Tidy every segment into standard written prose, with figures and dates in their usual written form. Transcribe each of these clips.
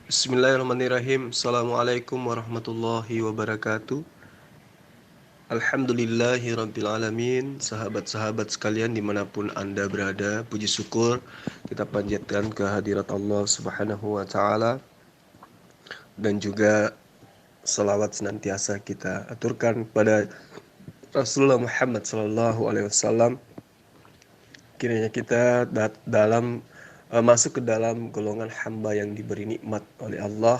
Bismillahirrahmanirrahim. Assalamualaikum warahmatullahi wabarakatuh. Alhamdulillahirrabbilalamin. Sahabat-sahabat sekalian dimanapun anda berada, puji syukur kita panjatkan kehadirat Allah subhanahu wa ta'ala. Dan juga salawat senantiasa kita aturkan pada Rasulullah Muhammad sallallahu alaihi wasallam. Kiranya kita masuk ke dalam golongan hamba yang diberi nikmat oleh Allah,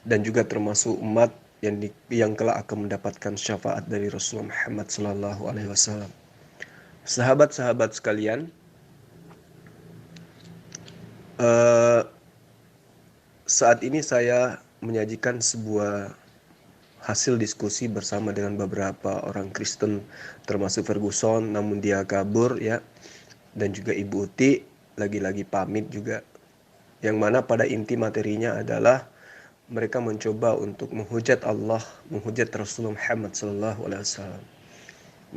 dan juga termasuk umat yang kelak akan mendapatkan syafaat dari Rasulullah Muhammad sallallahu alaihi wasallam. Sahabat-sahabat sekalian, saat ini saya menyajikan sebuah hasil diskusi bersama dengan beberapa orang Kristen, termasuk Ferguson, namun dia kabur ya, dan juga Ibu Uti lagi-lagi pamit juga, yang mana pada inti materinya adalah mereka mencoba untuk menghujat Allah, menghujat Rasulullah Muhammad SAW.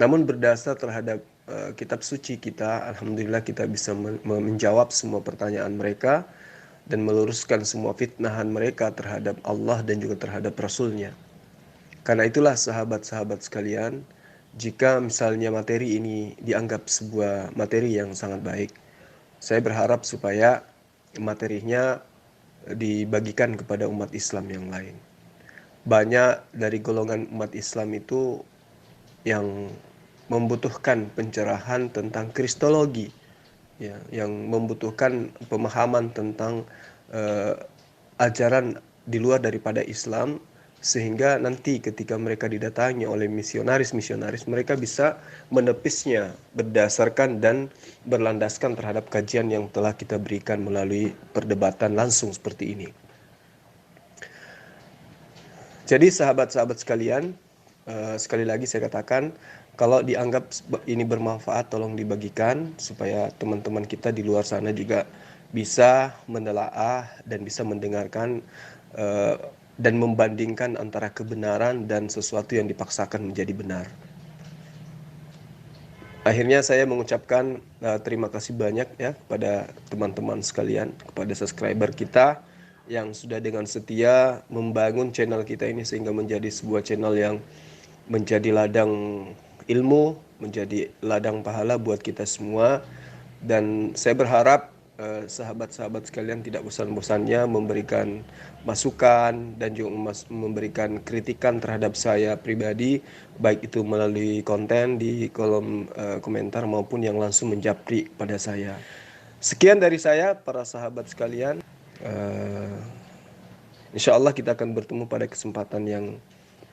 Namun berdasar terhadap kitab suci kita, alhamdulillah kita bisa menjawab semua pertanyaan mereka dan meluruskan semua fitnahan mereka terhadap Allah dan juga terhadap Rasulnya. Karena itulah sahabat-sahabat sekalian, jika misalnya materi ini dianggap sebuah materi yang sangat baik, saya berharap supaya materinya dibagikan kepada umat Islam yang lain. Banyak dari golongan umat Islam itu yang membutuhkan pencerahan tentang kristologi, ya, yang membutuhkan pemahaman tentang ajaran di luar daripada Islam, sehingga nanti ketika mereka didatangi oleh misionaris-misionaris, mereka bisa menepisnya berdasarkan dan berlandaskan terhadap kajian yang telah kita berikan melalui perdebatan langsung seperti ini. Jadi sahabat-sahabat sekalian, sekali lagi saya katakan, kalau dianggap ini bermanfaat, tolong dibagikan supaya teman-teman kita di luar sana juga bisa menelaah dan bisa mendengarkan dan membandingkan antara kebenaran dan sesuatu yang dipaksakan menjadi benar. Akhirnya saya mengucapkan terima kasih banyak ya kepada teman-teman sekalian, kepada subscriber kita yang sudah dengan setia membangun channel kita ini sehingga menjadi sebuah channel yang menjadi ladang ilmu, menjadi ladang pahala buat kita semua. Dan saya berharap sahabat-sahabat sekalian tidak bosan-bosannya memberikan masukan dan juga memberikan kritikan terhadap saya pribadi, baik itu melalui konten di kolom komentar maupun yang langsung menjapri pada saya. Sekian dari saya, para sahabat sekalian. Insya Allah kita akan bertemu pada kesempatan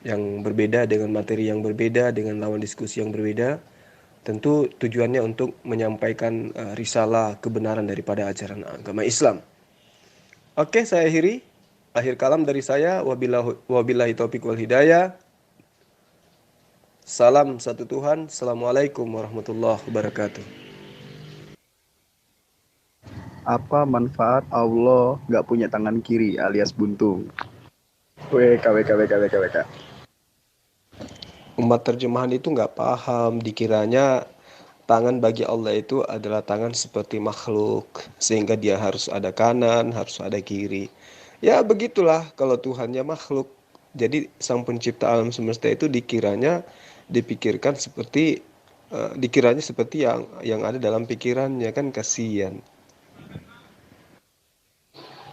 yang berbeda, dengan materi yang berbeda, dengan lawan diskusi yang berbeda. Tentu tujuannya untuk menyampaikan risalah kebenaran daripada ajaran agama Islam. Oke, saya akhiri. Akhir kalam dari saya, wabillahi taufiq wal hidayah. Salam satu Tuhan. Assalamualaikum warahmatullahi wabarakatuh. Apa manfaat Allah nggak punya tangan kiri alias buntung? WK. Umat terjemahan itu nggak paham, dikiranya tangan bagi Allah itu adalah tangan seperti makhluk, sehingga dia harus ada kanan, harus ada kiri. Ya begitulah kalau Tuhannya makhluk. Jadi sang pencipta alam semesta itu dipikirkan seperti dikiranya seperti yang ada dalam pikirannya, kan kasihan.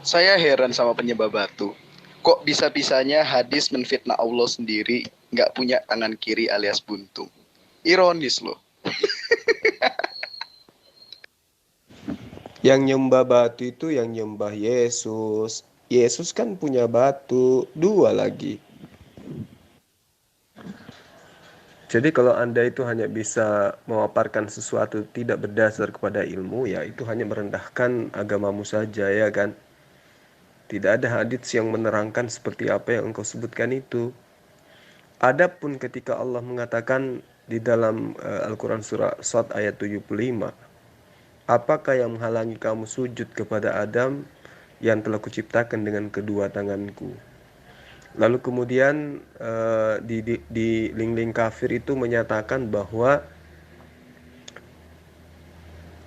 Saya heran sama penyembah batu. Kok bisa-bisanya hadis menfitnah Allah sendiri nggak punya tangan kiri alias buntung? Ironis loh. Yang nyembah batu itu yang nyembah Yesus. Yesus kan punya batu dua lagi. Jadi kalau Anda itu hanya bisa memaparkan sesuatu tidak berdasar kepada ilmu, ya itu hanya merendahkan agamamu saja, ya kan? Tidak ada hadits yang menerangkan seperti apa yang engkau sebutkan itu. Adapun ketika Allah mengatakan di dalam Al-Quran surah Shad ayat 75, apakah yang menghalangi kamu sujud kepada Adam yang telah kuciptakan dengan kedua tanganku? Lalu kemudian di link-link kafir itu menyatakan bahwa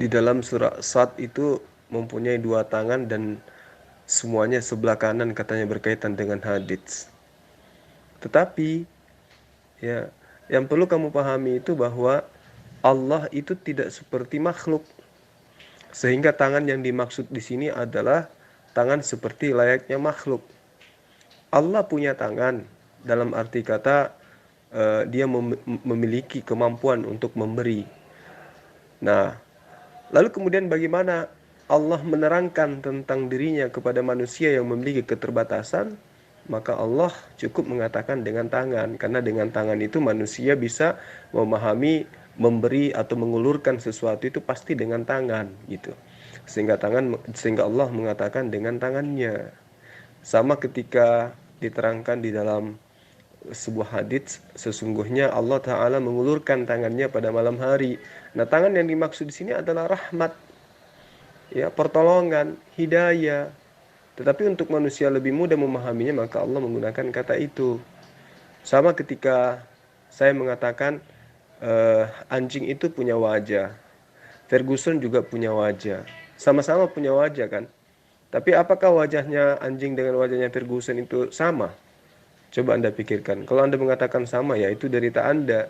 di dalam surah Shad itu mempunyai dua tangan dan semuanya sebelah kanan katanya berkaitan dengan hadits. Tetapi ya, yang perlu kamu pahami itu bahwa Allah itu tidak seperti makhluk. Sehingga tangan yang dimaksud di sini adalah tangan seperti layaknya makhluk. Allah punya tangan dalam arti kata dia memiliki kemampuan untuk memberi. Nah, lalu kemudian bagaimana Allah menerangkan tentang dirinya kepada manusia yang memiliki keterbatasan? Maka Allah cukup mengatakan dengan tangan, karena dengan tangan itu manusia bisa memahami, memberi atau mengulurkan sesuatu itu pasti dengan tangan gitu. Sehingga Allah mengatakan dengan tangannya. Sama ketika diterangkan di dalam sebuah hadits, sesungguhnya Allah Ta'ala mengulurkan tangannya pada malam hari. Nah, tangan yang dimaksud di sini adalah rahmat, ya, pertolongan, hidayah. Tetapi untuk manusia lebih mudah memahaminya, maka Allah menggunakan kata itu. Sama ketika saya mengatakan anjing itu punya wajah, Ferguson juga punya wajah, sama-sama punya wajah kan. Tapi apakah wajahnya anjing dengan wajahnya Ferguson itu sama? Coba Anda pikirkan. Kalau Anda mengatakan sama, ya itu derita Anda.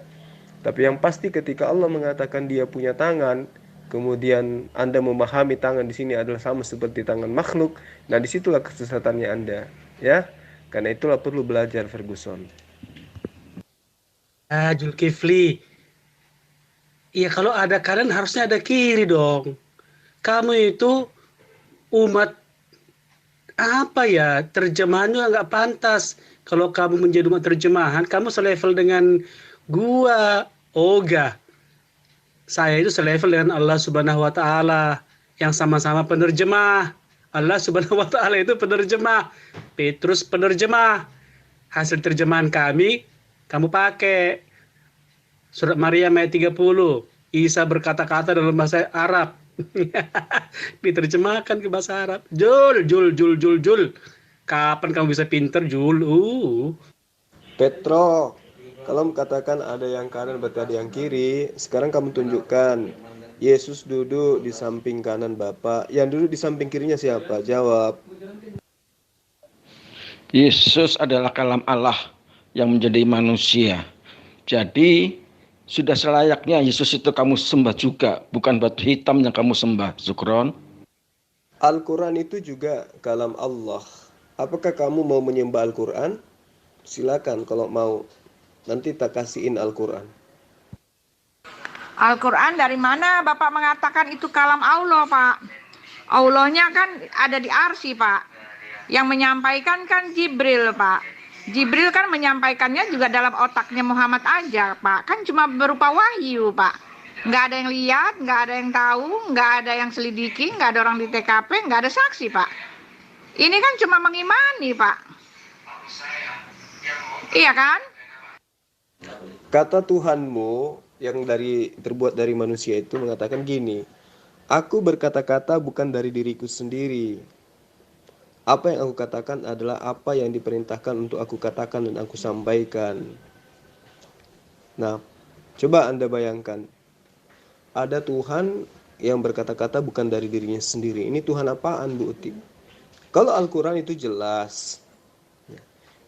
Tapi yang pasti ketika Allah mengatakan dia punya tangan, kemudian Anda memahami tangan di sini adalah sama seperti tangan makhluk, nah disitulah kesesatannya Anda, ya. Karena itulah perlu belajar Ferguson. Zulkifli, iya kalau ada kanan harusnya ada kiri dong. Kamu itu umat apa ya, terjemahannya nggak pantas. Kalau kamu menjadi umat terjemahan, kamu selevel dengan gua, Oga. Saya itu selevel dengan Allah Subhanahu wa Ta'ala, yang sama-sama penerjemah. Allah Subhanahu wa Ta'ala itu penerjemah, Petrus penerjemah. Hasil terjemahan kami, kamu pakai. Surat Maryam ayat 30, Isa berkata-kata dalam bahasa Arab. Diterjemahkan ke bahasa Arab. Jul. Kapan kamu bisa pinter, Jul? Petro, kalau katakan ada yang kanan berarti ada yang kiri. Sekarang kamu tunjukkan Yesus duduk di samping kanan Bapa. Yang duduk di samping kirinya siapa? Jawab. Yesus adalah kalam Allah yang menjadi manusia. Jadi sudah selayaknya Yesus itu kamu sembah juga, bukan batu hitam yang kamu sembah. Zukron. Al-Quran itu juga kalam Allah. Apakah kamu mau menyembah Al-Quran? Silakan kalau mau. Nanti tak kasihin Al-Quran. Al-Quran dari mana Bapak mengatakan itu kalam Allah, Pak? Allahnya kan ada di arsy, Pak. Yang menyampaikan kan Jibril, Pak. Jibril kan menyampaikannya juga dalam otaknya Muhammad aja, Pak. Kan cuma berupa wahyu, Pak. Nggak ada yang lihat, nggak ada yang tahu, nggak ada yang selidiki, nggak ada orang di TKP, nggak ada saksi, Pak. Ini kan cuma mengimani, Pak. Iya kan? Kata Tuhanmu yang terbuat dari manusia itu mengatakan gini, aku berkata-kata bukan dari diriku sendiri. Apa yang aku katakan adalah apa yang diperintahkan untuk aku katakan dan aku sampaikan. Nah, coba Anda bayangkan, ada Tuhan yang berkata-kata bukan dari dirinya sendiri. Ini Tuhan apaan, Bu Uti? Kalau Al-Quran itu jelas,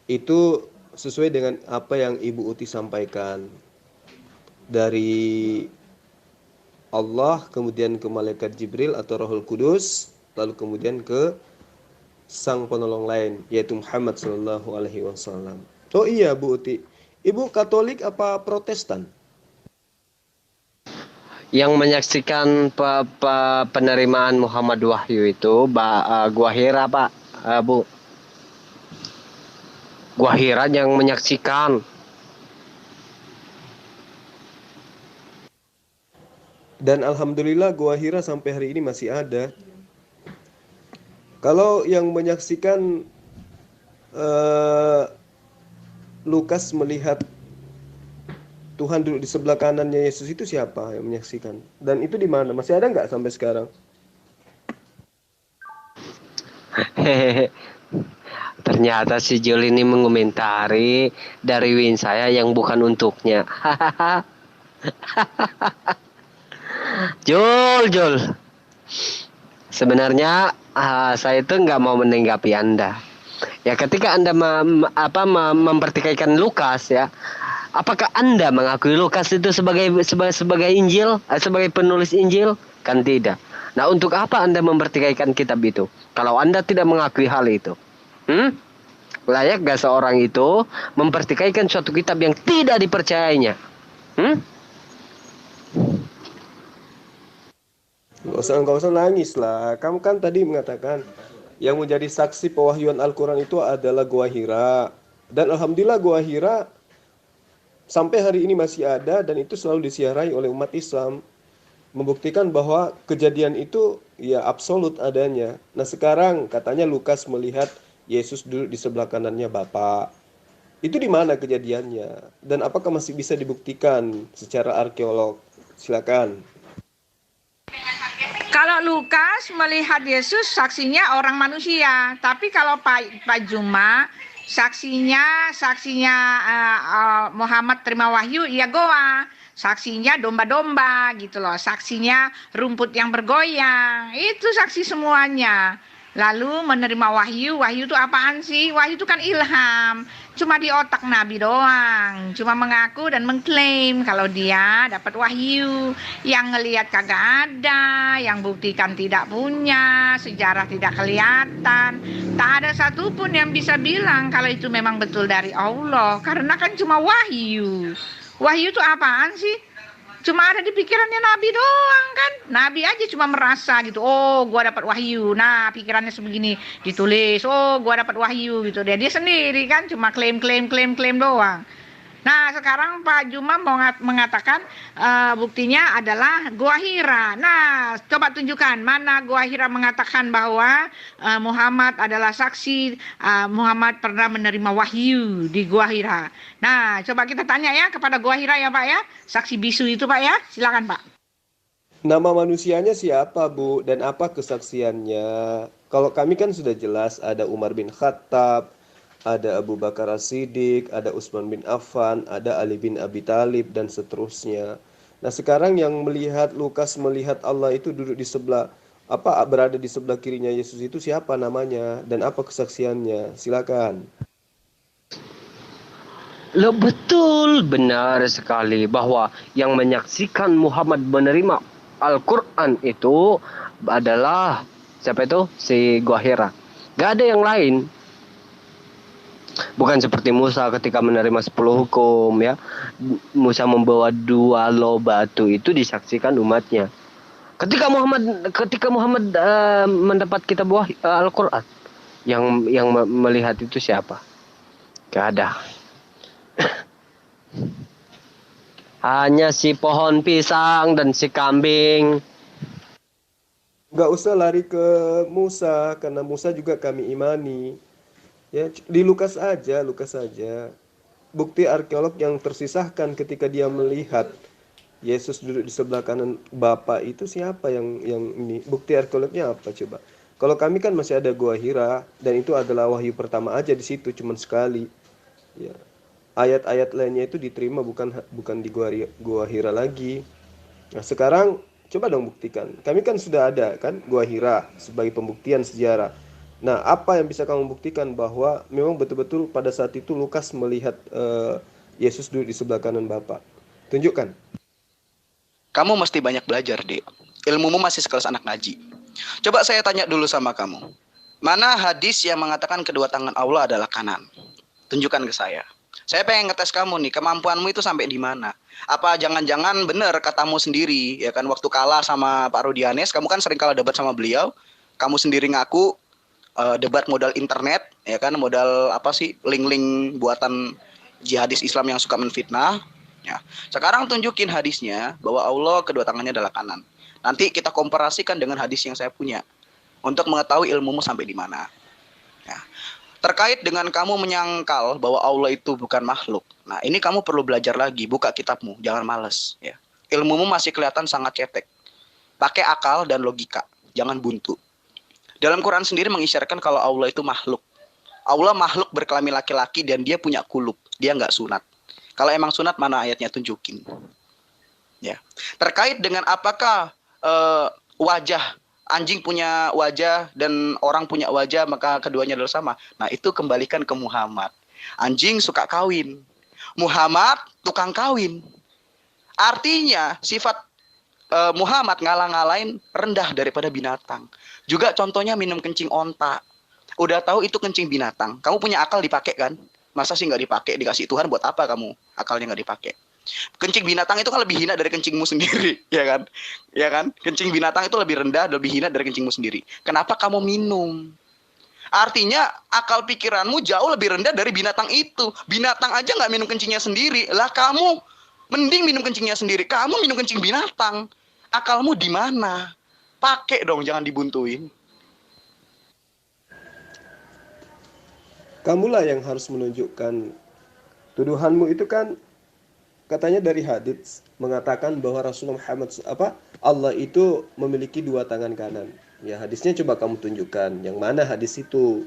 itu sesuai dengan apa yang Ibu Uti sampaikan. Dari Allah, kemudian ke malaikat Jibril atau Rohul Kudus, lalu kemudian ke sang penolong lain, yaitu Muhammad Sallallahu Alaihi Wasallam. Oh iya, Bu Uti, Ibu Katolik apa Protestan? Yang menyaksikan penerimaan Muhammad Wahyu itu Gua Hira, Pak, Bu. Gua Hira yang menyaksikan. Dan alhamdulillah Gua Hira sampai hari ini masih ada. Kalau yang menyaksikan Lukas melihat Tuhan duduk di sebelah kanannya Yesus itu siapa yang menyaksikan? Dan itu di mana? Masih ada nggak sampai sekarang? Ternyata si Jul ini mengomentari dari win saya yang bukan untuknya. Jul. Sebenarnya saya itu nggak mau menanggapi Anda. Ya, ketika Anda mempertikaikan Lukas, ya, apakah Anda mengakui Lukas itu sebagai Injil, sebagai penulis Injil? Kan tidak. Nah, untuk apa Anda mempertikaikan kitab itu? Kalau Anda tidak mengakui hal itu, layak gak seorang itu mempertikaikan suatu kitab yang tidak dipercayainya? Nggak usah nangis lah. Kamu kan tadi mengatakan yang menjadi saksi pewahyuan Al-Quran itu adalah Gua Hira. Dan Alhamdulillah Gua Hira sampai hari ini masih ada dan itu selalu disiarai oleh umat Islam. Membuktikan bahwa kejadian itu ya absolut adanya. Nah sekarang katanya Lukas melihat Yesus duduk di sebelah kanannya Bapa. Itu di mana kejadiannya? Dan apakah masih bisa dibuktikan secara arkeolog? Silakan. Kalau Lukas melihat Yesus saksinya orang manusia, tapi kalau Pak Juma saksinya Muhammad terima wahyu, ya goa. Saksinya domba-domba gitu loh, saksinya rumput yang bergoyang, itu saksi semuanya. Lalu menerima wahyu itu apaan sih? Wahyu itu kan ilham, cuma di otak Nabi doang, cuma mengaku dan mengklaim kalau dia dapat wahyu. Yang ngelihat kagak ada, yang buktikan tidak punya, sejarah tidak kelihatan. Tak ada satupun yang bisa bilang kalau itu memang betul dari Allah, karena kan cuma wahyu. Wahyu itu apaan sih? Cuma ada di pikirannya Nabi doang kan. Nabi aja cuma merasa gitu. Oh, gua dapat wahyu. Nah, pikirannya sebegini, ditulis. Oh, gua dapat wahyu gitu. Dia sendiri kan cuma klaim doang. Nah, sekarang Pak Juma mau mengatakan buktinya adalah Gua Hira. Nah, coba tunjukkan mana Gua Hira mengatakan bahwa Muhammad adalah saksi, Muhammad pernah menerima wahyu di Gua Hira. Nah, coba kita tanya ya kepada Gua Hira ya Pak ya. Saksi bisu itu Pak ya. Silakan Pak. Nama manusianya siapa Bu dan apa kesaksiannya? Kalau kami kan sudah jelas ada Umar bin Khattab, ada Abu Bakar As-Siddiq, ada Utsman bin Affan, ada Ali bin Abi Thalib dan seterusnya. Nah, sekarang yang melihat Lukas melihat Allah itu duduk di sebelah berada di sebelah kirinya Yesus itu siapa namanya dan apa kesaksiannya? Silakan. Loh, betul, benar sekali bahwa yang menyaksikan Muhammad menerima Al-Quran itu adalah siapa itu? Si Gua Hira. Gak ada yang lain. Bukan seperti Musa ketika menerima 10 hukum ya. Musa membawa 2 loh batu itu disaksikan umatnya. Ketika Muhammad mendapat kitab Al-Quran, yang melihat itu siapa? Gak ada. Hanya si pohon pisang dan si kambing. Nggak usah lari ke Musa karena Musa juga kami imani. Ya, di Lukas aja. Bukti arkeolog yang tersisahkan ketika dia melihat Yesus duduk di sebelah kanan Bapa itu siapa yang ini? Bukti arkeolognya apa coba? Kalau kami kan masih ada Gua Hira dan itu adalah wahyu pertama aja di situ cuman sekali. Ya. Ayat-ayat lainnya itu diterima bukan di Gua Hira lagi. Nah, sekarang coba dong buktikan. Kami kan sudah ada kan Gua Hira sebagai pembuktian sejarah. Nah, apa yang bisa kamu buktikan bahwa memang betul-betul pada saat itu Lukas melihat Yesus duduk di sebelah kanan Bapa? Tunjukkan. Kamu mesti banyak belajar, Dek. Ilmumu masih sekelas anak ngaji. Coba saya tanya dulu sama kamu. Mana hadis yang mengatakan kedua tangan Allah adalah kanan? Tunjukkan ke saya. Saya pengen ngetes kamu nih, kemampuanmu itu sampai di mana? Apa jangan-jangan benar katamu sendiri, ya kan, waktu kalah sama Pak Rudianes, kamu kan sering kalah debat sama beliau, kamu sendiri ngaku debat modal internet, ya kan, modal link-link buatan jihadis Islam yang suka menfitnah. Ya. Sekarang tunjukin hadisnya bahwa Allah kedua tangannya adalah kanan. Nanti kita komparasikan dengan hadis yang saya punya untuk mengetahui ilmumu sampai di mana. Ya. Terkait dengan kamu menyangkal bahwa Allah itu bukan makhluk. Nah, ini kamu perlu belajar lagi, buka kitabmu, jangan males. Ya. Ilmumu masih kelihatan sangat cetek. Pakai akal dan logika, jangan buntu. Dalam Quran sendiri mengisyaratkan kalau Allah itu makhluk. Allah makhluk berkelamin laki-laki dan dia punya kulub. Dia nggak sunat. Kalau emang sunat, mana ayatnya, tunjukin. Ya. Terkait dengan apakah wajah anjing punya wajah dan orang punya wajah, maka keduanya adalah sama. Nah, itu kembalikan ke Muhammad. Anjing suka kawin, Muhammad tukang kawin. Artinya sifat Muhammad ngalah-ngalahin rendah daripada binatang. Juga contohnya minum kencing onta. Udah tahu itu kencing binatang. Kamu punya akal dipakai kan? Masa sih nggak dipakai? Dikasih Tuhan buat apa kamu? Akalnya nggak dipakai. Kencing binatang itu kan lebih hina dari kencingmu sendiri, ya kan? Ya kan? Kencing binatang itu lebih rendah, lebih hina dari kencingmu sendiri. Kenapa kamu minum? Artinya akal pikiranmu jauh lebih rendah dari binatang itu. Binatang aja nggak minum kencingnya sendiri. Lah kamu mending minum kencingnya sendiri. Kamu minum kencing binatang. Akalmu di mana? Pakai dong, jangan dibuntuin. Kamulah yang harus menunjukkan tuduhanmu itu kan katanya dari hadits mengatakan bahwa Rasulullah Muhammad Allah itu memiliki dua tangan kanan. Ya, hadisnya coba kamu tunjukkan yang mana hadis itu.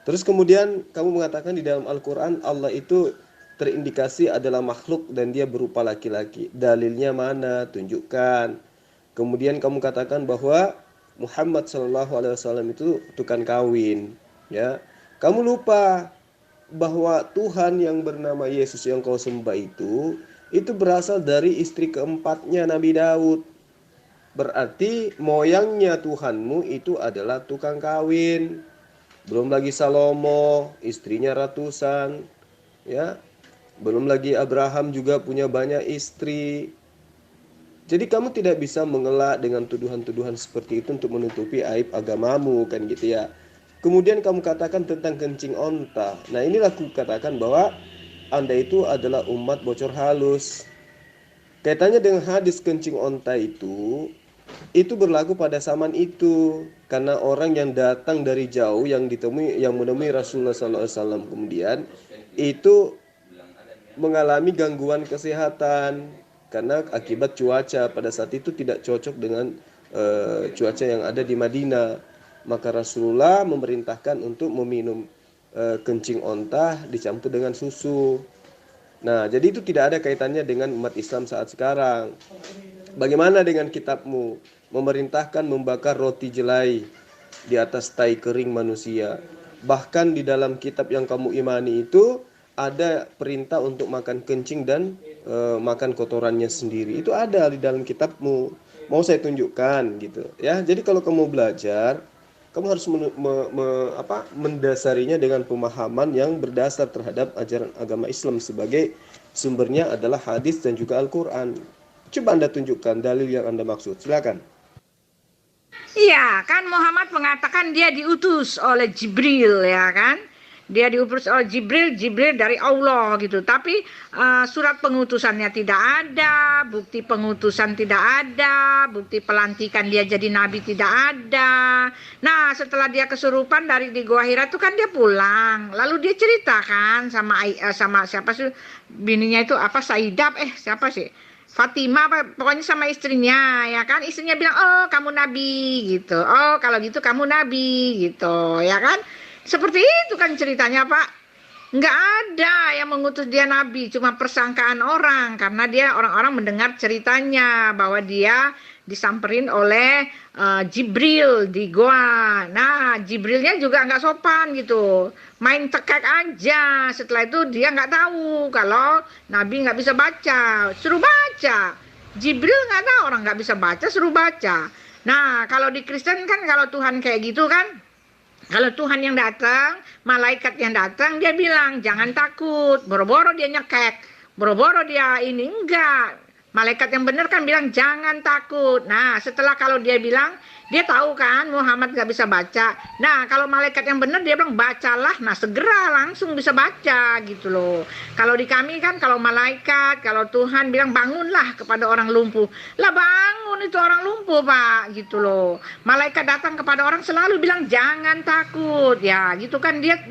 Terus kemudian kamu mengatakan di dalam Al-Qur'an Allah itu terindikasi adalah makhluk dan dia berupa laki-laki. Dalilnya mana? Tunjukkan. Kemudian kamu katakan bahwa Muhammad SAW itu tukang kawin, ya. Kamu lupa bahwa Tuhan yang bernama Yesus yang kau sembah itu berasal dari istri keempatnya Nabi Daud. Berarti moyangnya Tuhanmu itu adalah tukang kawin. Belum lagi Salomo, istrinya ratusan, ya. Belum lagi Abraham juga punya banyak istri. Jadi kamu tidak bisa mengelak dengan tuduhan-tuduhan seperti itu untuk menutupi aib agamamu, kan gitu ya. Kemudian kamu katakan tentang kencing onta. Nah, inilah aku katakan bahwa Anda itu adalah umat bocor halus. Kaitannya dengan hadis kencing onta itu berlaku pada zaman itu. Karena orang yang datang dari jauh yang menemui Rasulullah SAW kemudian itu mengalami gangguan kesehatan karena akibat cuaca pada saat itu tidak cocok dengan cuaca yang ada di Madinah. Maka Rasulullah memerintahkan untuk meminum kencing onta dicampur dengan susu. Nah, jadi itu tidak ada kaitannya dengan umat Islam saat sekarang. Bagaimana dengan kitabmu? Memerintahkan membakar roti jelai di atas tai kering manusia. Bahkan di dalam kitab yang kamu imani itu ada perintah untuk makan kencing dan makan kotorannya sendiri. Itu ada di dalam kitabmu. Mau saya tunjukkan gitu ya. Jadi kalau kamu belajar, kamu harus mendasarinya dengan pemahaman yang berdasar terhadap ajaran agama Islam sebagai sumbernya adalah hadis dan juga Al-Quran. Coba Anda tunjukkan dalil yang Anda maksud. Silakan. Iya, kan Muhammad mengatakan dia diutus oleh Jibril, ya kan? Dia diutus oleh Jibril dari Allah gitu. Tapi surat pengutusannya tidak ada, bukti pengutusan tidak ada, bukti pelantikan dia jadi nabi tidak ada. Nah, setelah dia kesurupan di Gua Hira itu kan dia pulang. Lalu dia ceritakan sama siapa sih bininya itu Saidab siapa sih? Fatimah pokoknya sama istrinya, ya kan? Istrinya bilang, "Oh, kamu nabi." gitu. "Oh, kalau gitu kamu nabi." gitu, ya kan? Seperti itu kan ceritanya, Pak. Nggak ada yang mengutus dia nabi, cuma persangkaan orang. Karena dia orang-orang mendengar ceritanya bahwa dia disamperin oleh Jibril di goa. Nah, Jibrilnya juga nggak sopan gitu. Main cekek aja. Setelah itu dia nggak tahu kalau nabi nggak bisa baca. Suruh baca. Jibril nggak tahu orang nggak bisa baca, suruh baca. Nah, kalau di Kristen kan kalau Tuhan kayak gitu kan, kalau Tuhan yang datang, malaikat yang datang, dia bilang, jangan takut. Boro-boro dia nyekek. Boro-boro dia ini. Enggak. Malaikat yang benar kan bilang, jangan takut. Nah, setelah kalau dia bilang, dia tahu kan Muhammad gak bisa baca. Nah, kalau malaikat yang benar dia bilang, bacalah. Nah, segera langsung bisa baca gitu loh. Kalau di kami kan, kalau malaikat, kalau Tuhan bilang, bangunlah kepada orang lumpuh. Lah bangun itu orang lumpuh, Pak, gitu loh. Malaikat datang kepada orang selalu bilang, jangan takut. Ya, gitu kan. Dia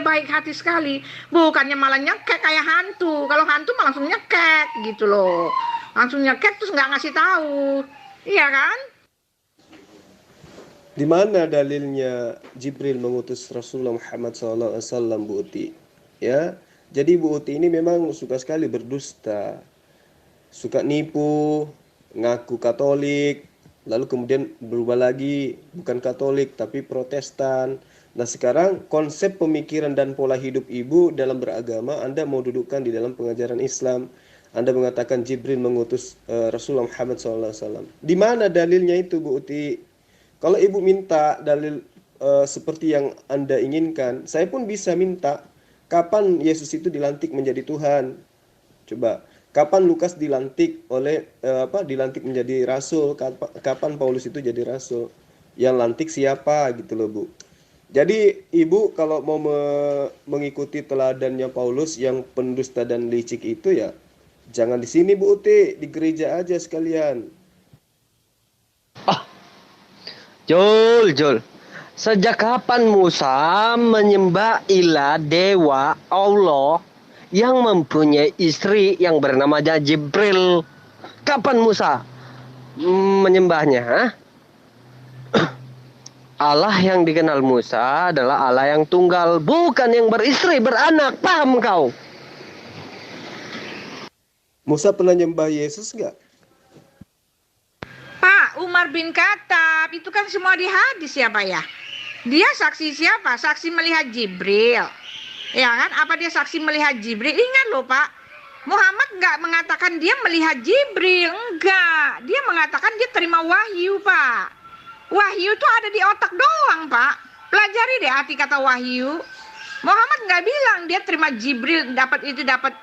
baik hati sekali. Bukannya malah nyekek kayak hantu. Kalau hantu malah langsung nyekek gitu loh. Langsung nyekek terus nggak ngasih tahu. Iya kan? Di mana dalilnya Jibril mengutus Rasulullah Muhammad SAW, Bu Uti? Ya, jadi Bu Uti ini memang suka sekali berdusta, suka nipu, ngaku Katolik, lalu kemudian berubah lagi, bukan Katolik tapi Protestan. Nah sekarang konsep pemikiran dan pola hidup ibu dalam beragama Anda mau dudukkan di dalam pengajaran Islam. Anda mengatakan Jibril mengutus Rasulullah Muhammad SAW. Di mana dalilnya itu, Bu Uti? Kalau ibu minta dalil seperti yang Anda inginkan, saya pun bisa minta. Kapan Yesus itu dilantik menjadi Tuhan? Coba. Kapan Lukas dilantik dilantik menjadi rasul? Kapan Paulus itu jadi rasul? Yang lantik siapa gitu loh, Bu. Jadi ibu kalau mau mengikuti teladannya Paulus yang pendusta dan licik itu ya jangan di sini, Bu Uti, di gereja aja sekalian. Jul. Sejak kapan Musa menyembah ilah dewa Allah yang mempunyai istri yang bernama Jibril? Kapan Musa menyembahnya? Allah yang dikenal Musa adalah Allah yang tunggal, bukan yang beristri, beranak. Paham kau? Musa pernah nyembah Yesus nggak? Pak, Umar bin Khattab itu kan semua di hadis ya Pak ya. Dia saksi siapa? Saksi melihat Jibril. Ya kan? Apa dia saksi melihat Jibril? Ingat loh Pak, Muhammad nggak mengatakan dia melihat Jibril. Enggak. Dia mengatakan dia terima wahyu Pak. Wahyu itu ada di otak doang Pak. Pelajari deh arti kata wahyu. Muhammad nggak bilang dia terima Jibril, dapat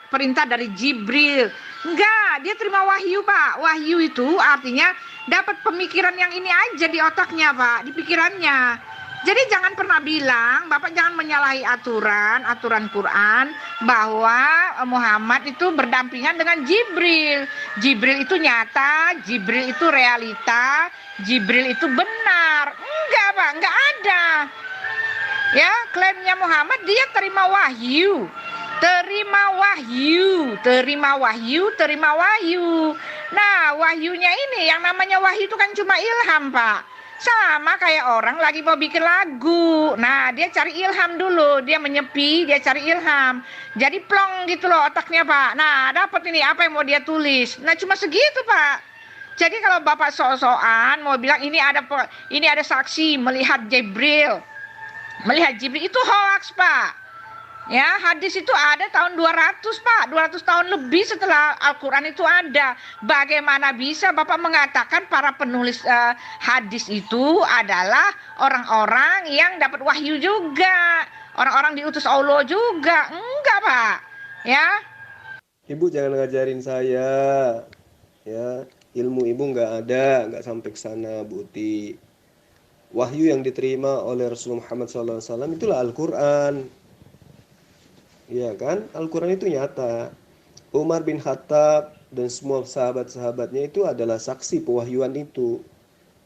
perintah dari Jibril. Enggak, dia terima wahyu Pak. Wahyu itu artinya dapat pemikiran yang ini aja di otaknya Pak, di pikirannya. Jadi jangan pernah bilang, Bapak jangan menyalahi aturan Quran bahwa Muhammad itu berdampingan dengan Jibril. Jibril itu nyata, Jibril itu realita, Jibril itu benar. Enggak Pak, enggak ada. Ya, klaimnya Muhammad dia terima wahyu. Terima wahyu. Nah, wahyunya ini yang namanya wahyu itu kan cuma ilham, Pak. Sama kayak orang lagi mau bikin lagu. Nah, dia cari ilham dulu, dia menyepi, dia cari ilham. Jadi plong gitu loh otaknya, Pak. Nah, dapat ini apa yang mau dia tulis. Nah, cuma segitu, Pak. Jadi kalau Bapak sok-sokan mau bilang ini ada saksi melihat Jibril. Melihat Jibril itu hoax, Pak. Ya, hadis itu ada tahun 200, Pak. 200 tahun lebih setelah Al-Quran itu ada. Bagaimana bisa Bapak mengatakan para penulis hadis itu adalah orang-orang yang dapat wahyu juga. Orang-orang diutus Allah juga. Enggak, Pak. Ya. Ibu jangan ngajarin saya. Ya, ilmu ibu nggak sampai ke sana, Bu Uti. Wahyu yang diterima oleh Rasulullah Muhammad SAW itulah Al-Quran. Iya kan? Al-Quran itu nyata. Umar bin Khattab dan semua sahabat-sahabatnya itu adalah saksi pewahyuan itu.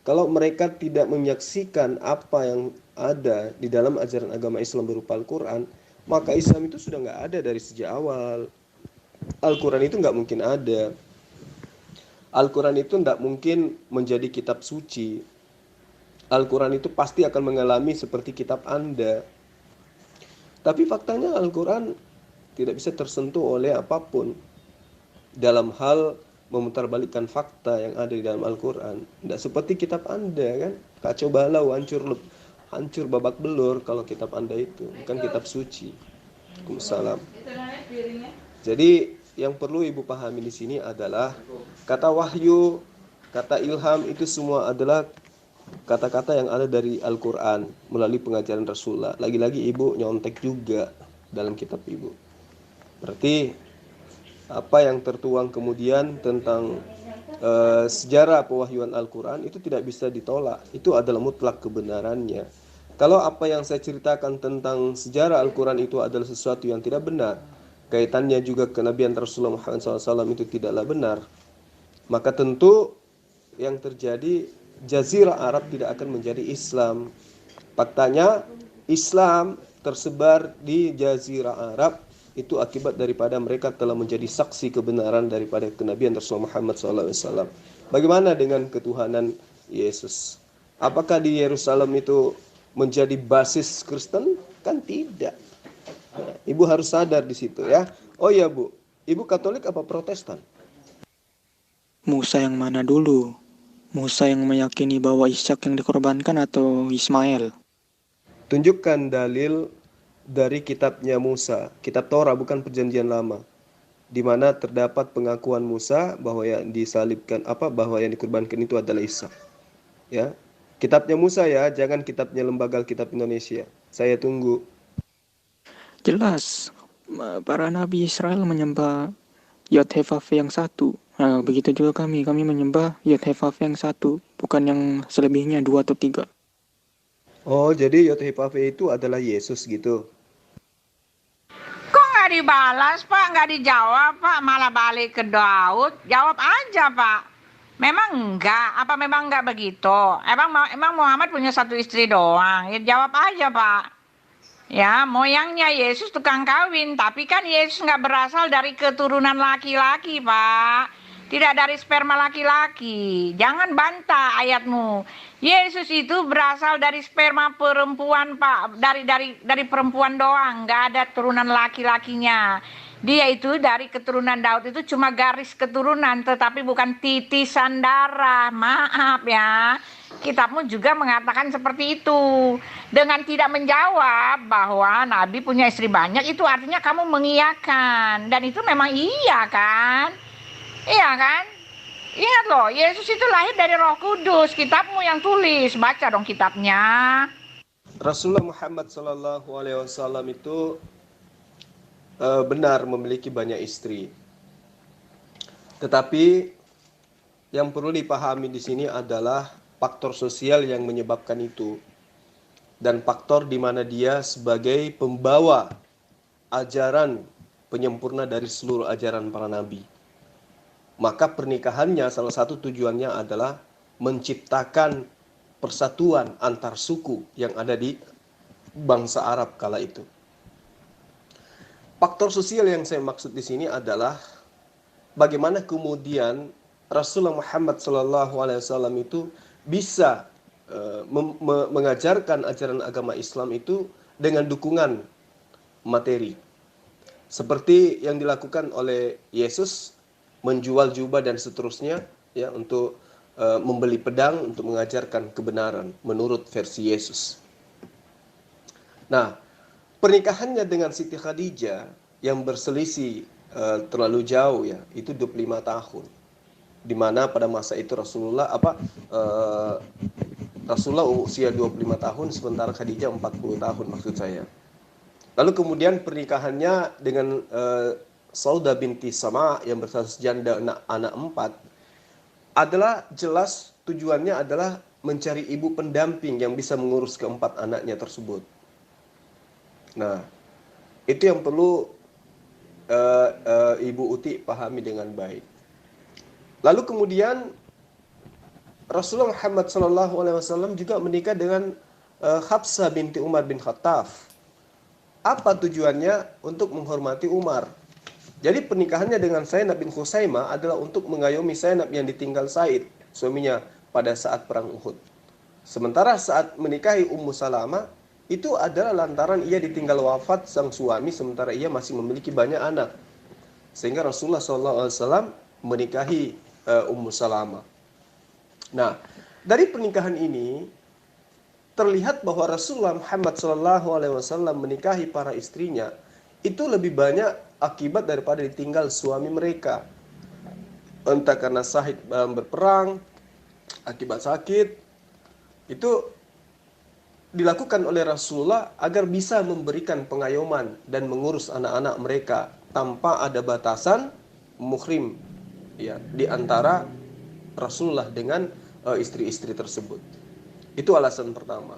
Kalau mereka tidak menyaksikan apa yang ada di dalam ajaran agama Islam berupa Al-Quran, maka Islam itu sudah nggak ada dari sejak awal. Al-Quran itu nggak mungkin ada. Al-Quran itu nggak mungkin menjadi kitab suci. Al-Quran itu pasti akan mengalami seperti kitab Anda. Tapi faktanya Al-Quran tidak bisa tersentuh oleh apapun dalam hal memutarbalikkan fakta yang ada di dalam Al-Quran. Tidak seperti kitab Anda kan, kacau balau, hancur babak belur kalau kitab Anda itu bukan kitab suci. Waalaikumsalam. Jadi yang perlu ibu pahami di sini adalah kata wahyu, kata ilham itu semua adalah kata-kata yang ada dari Al-Quran melalui pengajaran Rasulullah. Lagi-lagi ibu nyontek juga dalam kitab ibu. Berarti apa yang tertuang kemudian tentang sejarah pewahyuan Al-Quran itu tidak bisa ditolak. Itu adalah mutlak kebenarannya. Kalau apa yang saya ceritakan tentang sejarah Al-Quran itu adalah sesuatu yang tidak benar, kaitannya juga kenabian Rasulullah Muhammad SAW itu tidaklah benar, maka tentu yang terjadi Jazirah Arab tidak akan menjadi Islam. Faktanya Islam tersebar di Jazirah Arab itu akibat daripada mereka telah menjadi saksi kebenaran daripada kenabian Rasulullah Muhammad SAW. Bagaimana dengan ketuhanan Yesus? Apakah di Yerusalem itu menjadi basis Kristen? Kan tidak. Nah, ibu harus sadar di situ ya. Oh ya Bu, ibu Katolik apa Protestan? Musa yang mana dulu? Musa yang meyakini bahwa Ishak yang dikorbankan atau Ismail? Tunjukkan dalil dari kitabnya Musa, kitab Torah bukan perjanjian lama, di mana terdapat pengakuan Musa bahwa yang disalibkan bahwa yang dikurbankan itu adalah Ishak. Ya. Kitabnya Musa ya, jangan kitabnya Lembaga Alkitab Indonesia. Saya tunggu. Jelas, para nabi Israel menyembah Yod-Heh-Vav yang satu. Nah, begitu juga kami menyembah Yod-Heh-Vav yang satu, bukan yang selebihnya 2 atau 3. Oh, jadi Yod-Heh-Vav itu adalah Yesus gitu. Kok nggak dibalas, Pak? Nggak dijawab, Pak? Malah balik ke Daud. Jawab aja, Pak. Memang enggak? Apa memang enggak begitu? Emang Muhammad punya satu istri doang? Ya jawab aja, Pak. Ya, moyangnya Yesus tukang kawin, tapi kan Yesus nggak berasal dari keturunan laki-laki, Pak. Tidak dari sperma laki-laki. Jangan bantah ayatmu. Yesus itu berasal dari sperma perempuan, Pak. Dari perempuan doang, nggak ada turunan laki-lakinya. Dia itu dari keturunan Daud itu cuma garis keturunan, tetapi bukan titisan darah. Maaf ya. Kitabmu juga mengatakan seperti itu. Dengan tidak menjawab bahwa Nabi punya istri banyak, itu artinya kamu mengiyakan. Dan itu memang iya kan? Iya kan? Ingat loh, Yesus itu lahir dari Roh Kudus. Kitabmu yang tulis, baca dong kitabnya. Rasulullah Muhammad SAW itu benar memiliki banyak istri. Tetapi yang perlu dipahami di sini adalah faktor sosial yang menyebabkan itu, dan faktor di mana dia sebagai pembawa ajaran penyempurna dari seluruh ajaran para nabi. Maka pernikahannya salah satu tujuannya adalah menciptakan persatuan antar suku yang ada di bangsa Arab kala itu. Faktor sosial yang saya maksud di sini adalah bagaimana kemudian Rasulullah Muhammad SAW itu bisa mengajarkan ajaran agama Islam itu dengan dukungan materi. Seperti yang dilakukan oleh Yesus, menjual jubah dan seterusnya ya untuk membeli pedang untuk mengajarkan kebenaran menurut versi Yesus. Nah, pernikahannya dengan Siti Khadijah yang berselisih terlalu jauh ya, itu 25 tahun. Di mana pada masa itu Rasulullah usia 25 tahun sementara Khadijah 40 tahun maksud saya. Lalu kemudian pernikahannya dengan Saudah binti Sama yang berstatus janda anak 4 adalah jelas tujuannya adalah mencari ibu pendamping yang bisa mengurus keempat anaknya tersebut. Nah, itu yang perlu Ibu Uti pahami dengan baik. Lalu kemudian Rasulullah Muhammad SAW juga menikah dengan Hafsah binti Umar bin Khattab. Apa tujuannya? Untuk menghormati Umar. Jadi pernikahannya dengan Zainab bin Khuzaimah adalah untuk mengayomi Zainab yang ditinggal Said, suaminya pada saat perang Uhud. Sementara saat menikahi Ummu Salamah, itu adalah lantaran ia ditinggal wafat sang suami sementara ia masih memiliki banyak anak. Sehingga Rasulullah SAW menikahi Ummu Salamah. Nah, dari pernikahan ini terlihat bahwa Rasulullah Muhammad SAW menikahi para istrinya itu lebih banyak akibat daripada ditinggal suami mereka. Entah karena syahid berperang, akibat sakit, itu dilakukan oleh Rasulullah agar bisa memberikan pengayoman dan mengurus anak-anak mereka tanpa ada batasan muhrim ya di antara Rasulullah dengan istri-istri tersebut. Itu alasan pertama.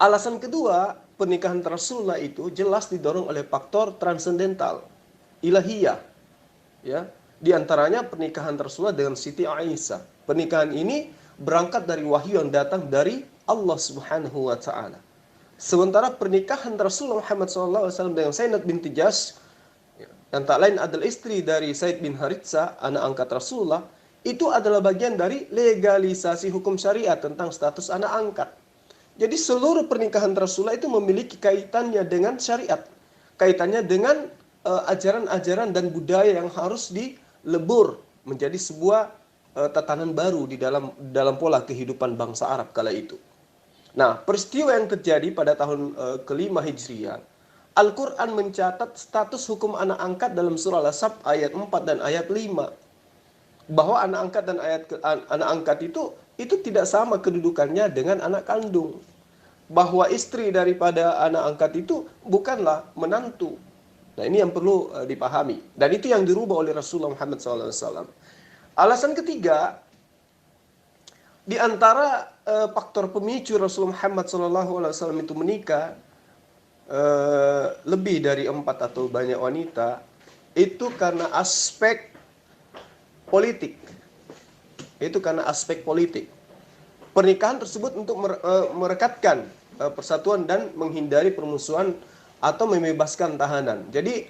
Alasan kedua, pernikahan Rasulullah itu jelas didorong oleh faktor transendental, ilahiyah. Ya, di antaranya pernikahan Rasulullah dengan Siti Aisyah. Pernikahan ini berangkat dari wahyu yang datang dari Allah Subhanahu wa taala. Sementara pernikahan Rasulullah Muhammad SAW dengan Zainab binti Jahsh yang tak lain adalah istri dari Zaid bin Haritsah, anak angkat Rasulullah, itu adalah bagian dari legalisasi hukum syariat tentang status anak angkat. Jadi seluruh pernikahan Rasulullah itu memiliki kaitannya dengan syariat, kaitannya dengan ajaran-ajaran dan budaya yang harus dilebur menjadi sebuah tatanan baru di dalam pola kehidupan bangsa Arab kala itu. Nah, peristiwa yang terjadi pada tahun kelima Hijriah, Al-Quran mencatat status hukum anak angkat dalam surah Al-Sab ayat 4 dan ayat 5. Bahwa anak angkat dan anak angkat itu tidak sama kedudukannya dengan anak kandung. Bahwa istri daripada anak angkat itu bukanlah menantu. Nah, ini yang perlu dipahami. Dan itu yang dirubah oleh Rasulullah Muhammad SAW. Alasan ketiga, di antara faktor pemicu Rasulullah Muhammad SAW itu menikah lebih dari 4 atau banyak wanita, itu karena aspek politik. Itu karena aspek politik. Pernikahan tersebut untuk merekatkan persatuan dan menghindari permusuhan atau membebaskan tahanan. Jadi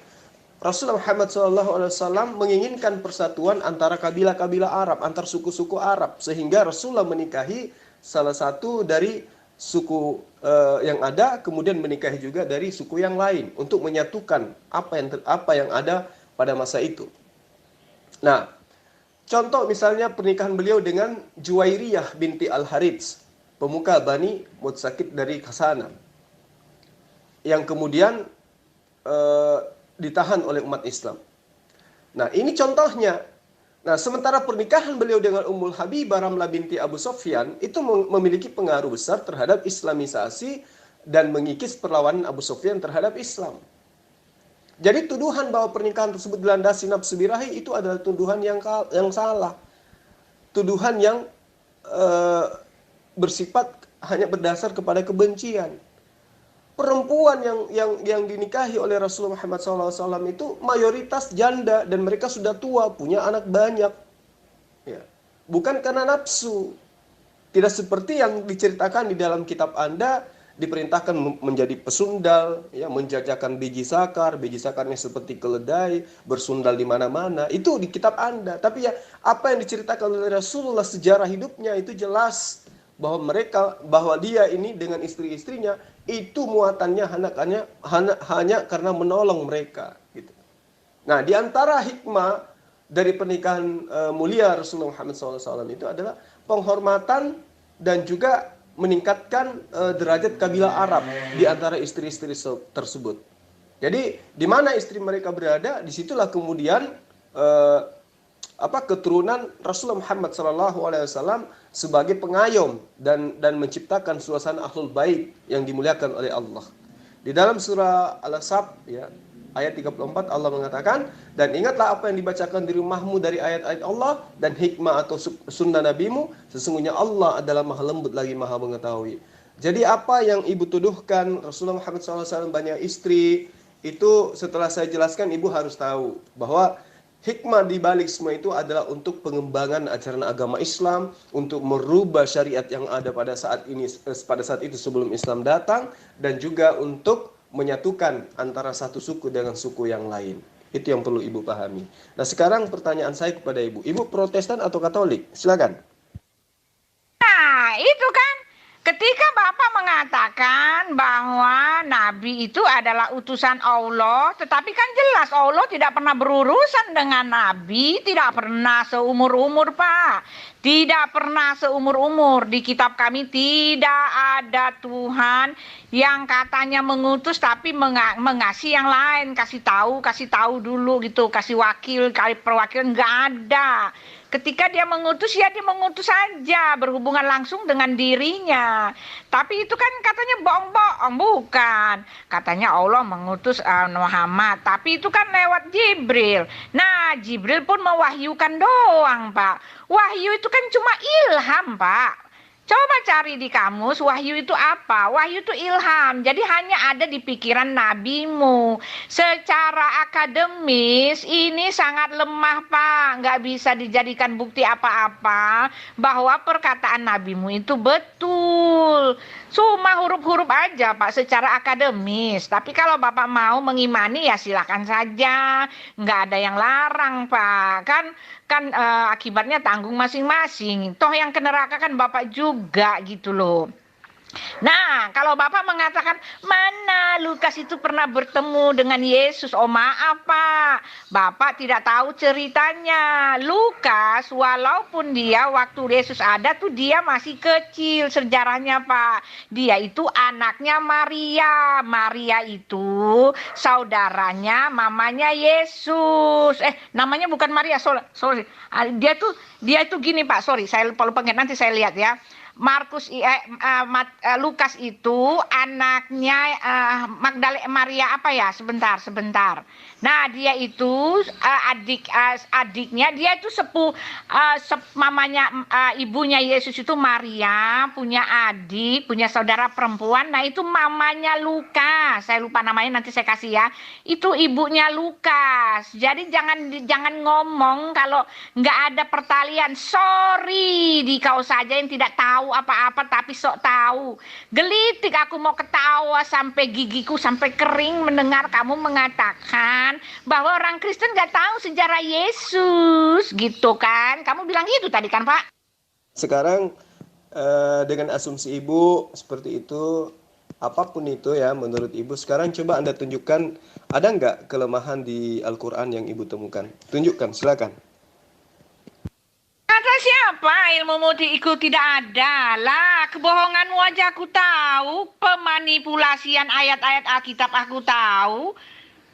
Rasulullah Muhammad SAW menginginkan persatuan antara kabilah-kabilah Arab, antar suku-suku Arab, sehingga Rasulullah menikahi salah satu dari suku yang ada, kemudian menikahi juga dari suku yang lain untuk menyatukan apa yang ada pada masa itu. Nah, contoh misalnya pernikahan beliau dengan Juwairiyah binti Al-Harits, pemuka Bani Mutsakit dari Khasana, yang kemudian ditahan oleh umat Islam. Nah, ini contohnya. Nah, sementara pernikahan beliau dengan Ummul Habibah Ramlah binti Abu Sufyan itu memiliki pengaruh besar terhadap Islamisasi dan mengikis perlawanan Abu Sufyan terhadap Islam. Jadi tuduhan bahwa pernikahan tersebut dilandasi nafsu birahi itu adalah tuduhan yang salah. Tuduhan yang bersifat hanya berdasar kepada kebencian. Perempuan yang dinikahi oleh Rasulullah Muhammad SAW itu mayoritas janda dan mereka sudah tua, punya anak banyak. Ya. Bukan karena nafsu. Tidak seperti yang diceritakan di dalam kitab Anda, diperintahkan menjadi pesundal, ya, menjajakan biji sakarnya seperti keledai, bersundal di mana-mana. Itu di kitab Anda. Tapi ya, apa yang diceritakan oleh Rasulullah sejarah hidupnya itu jelas bahwa dia ini dengan istri-istrinya itu muatannya hanya karena menolong mereka gitu. Nah, di antara hikmah dari pernikahan mulia Rasulullah Muhammad SAW itu adalah penghormatan dan juga meningkatkan derajat kabilah Arab di antara istri-istri tersebut. Jadi di mana istri mereka berada, disitulah kemudian keturunan Rasulullah Muhammad SAW sebagai pengayom dan menciptakan suasana ahlul bait yang dimuliakan oleh Allah. Di dalam surah Al-Sab ya, ayat 34 Allah mengatakan, dan ingatlah apa yang dibacakan di rumahmu dari ayat-ayat Allah dan hikmah atau sunnah nabimu, sesungguhnya Allah adalah maha lembut lagi maha mengetahui. Jadi apa yang ibu tuduhkan Rasulullah Muhammad SAW banyak istri, itu setelah saya jelaskan ibu harus tahu bahwa hikmah di balik semua itu adalah untuk pengembangan ajaran agama Islam, untuk merubah syariat yang ada pada saat itu sebelum Islam datang, dan juga untuk menyatukan antara satu suku dengan suku yang lain. Itu yang perlu ibu pahami. Nah, sekarang pertanyaan saya kepada ibu. Ibu Protestan atau Katolik? Silakan. Nah, itu kan ketika Bapak mengatakan bahwa Nabi itu adalah utusan Allah, tetapi kan jelas Allah tidak pernah berurusan dengan Nabi, tidak pernah seumur-umur, Pak. Tidak pernah seumur-umur. Di kitab kami tidak ada Tuhan yang katanya mengutus tapi mengasih yang lain, kasih tahu dulu gitu, kasih wakil, kali perwakilan, nggak ada. Ketika dia mengutus, ya dia mengutus saja, berhubungan langsung dengan dirinya. Tapi itu kan katanya bohong-bohong, bukan. Katanya Allah mengutus Muhammad, tapi itu kan lewat Jibril. Nah, Jibril pun mewahyukan doang, Pak. Wahyu itu kan cuma ilham, Pak. Coba cari di kamus, wahyu itu apa? Wahyu itu ilham. Jadi hanya ada di pikiran nabimu. Secara akademis ini sangat lemah, Pak. Nggak bisa dijadikan bukti apa-apa bahwa perkataan nabimu itu betul. Cuma huruf-huruf aja, Pak, secara akademis. Tapi kalau Bapak mau mengimani ya silakan saja. Nggak ada yang larang, Pak. Kan akibatnya tanggung masing-masing. Toh yang ke neraka kan Bapak juga gitu loh. Nah, kalau Bapak mengatakan, mana Lukas itu pernah bertemu dengan Yesus? Oh maaf Pak, Bapak tidak tahu ceritanya. Lukas, walaupun dia waktu Yesus ada tuh dia masih kecil sejarahnya Pak. Dia itu anaknya Maria. Maria itu saudaranya mamanya Yesus. Namanya bukan Maria, sorry. Dia tuh gini Pak, sorry, saya lupa nanti saya lihat ya. Lukas itu anaknya Maria apa ya? Sebentar. Nah, dia itu adiknya, dia itu mamanya ibunya Yesus itu Maria, punya adik, punya saudara perempuan. Nah, itu mamanya Lukas. Saya lupa namanya, nanti saya kasih ya. Itu ibunya Lukas. Jadi jangan ngomong kalau nggak ada pertalian. Sorry di kau saja yang tidak tahu apa-apa tapi sok tahu. Gelitik aku mau ketawa sampai gigiku sampai kering mendengar kamu mengatakan bahwa orang Kristen gak tahu sejarah Yesus gitu kan. Kamu bilang gitu tadi kan Pak? Sekarang dengan asumsi Ibu seperti itu, apapun itu ya menurut Ibu, sekarang coba Anda tunjukkan ada nggak kelemahan di Al-Quran yang Ibu temukan? Tunjukkan, silakan. Kata siapa ilmumu diikut tidak ada lah, kebohonganmu aja aku tahu, pemanipulasian ayat-ayat Alkitab aku tahu.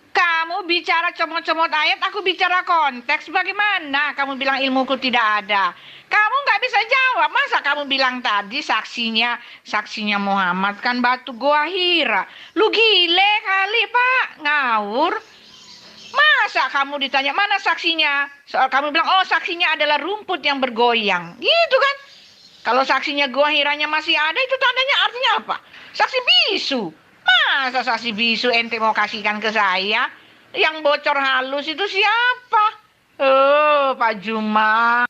Kamu bicara comot-comot ayat, aku bicara konteks. Bagaimana kamu bilang ilmuku tidak ada? Kamu nggak bisa jawab. Masa kamu bilang tadi saksinya Muhammad kan batu Goa Hira. Lu gile kali Pak, ngawur. Masa kamu ditanya mana saksinya? Soal kamu bilang, oh saksinya adalah rumput yang bergoyang. Gitu kan? Kalau saksinya Goa Hiranya masih ada, itu tandanya artinya apa? Saksi bisu. Masa saksi bisu ente mau kasihkan ke saya? Yang bocor halus itu siapa? Oh, Pak Juma.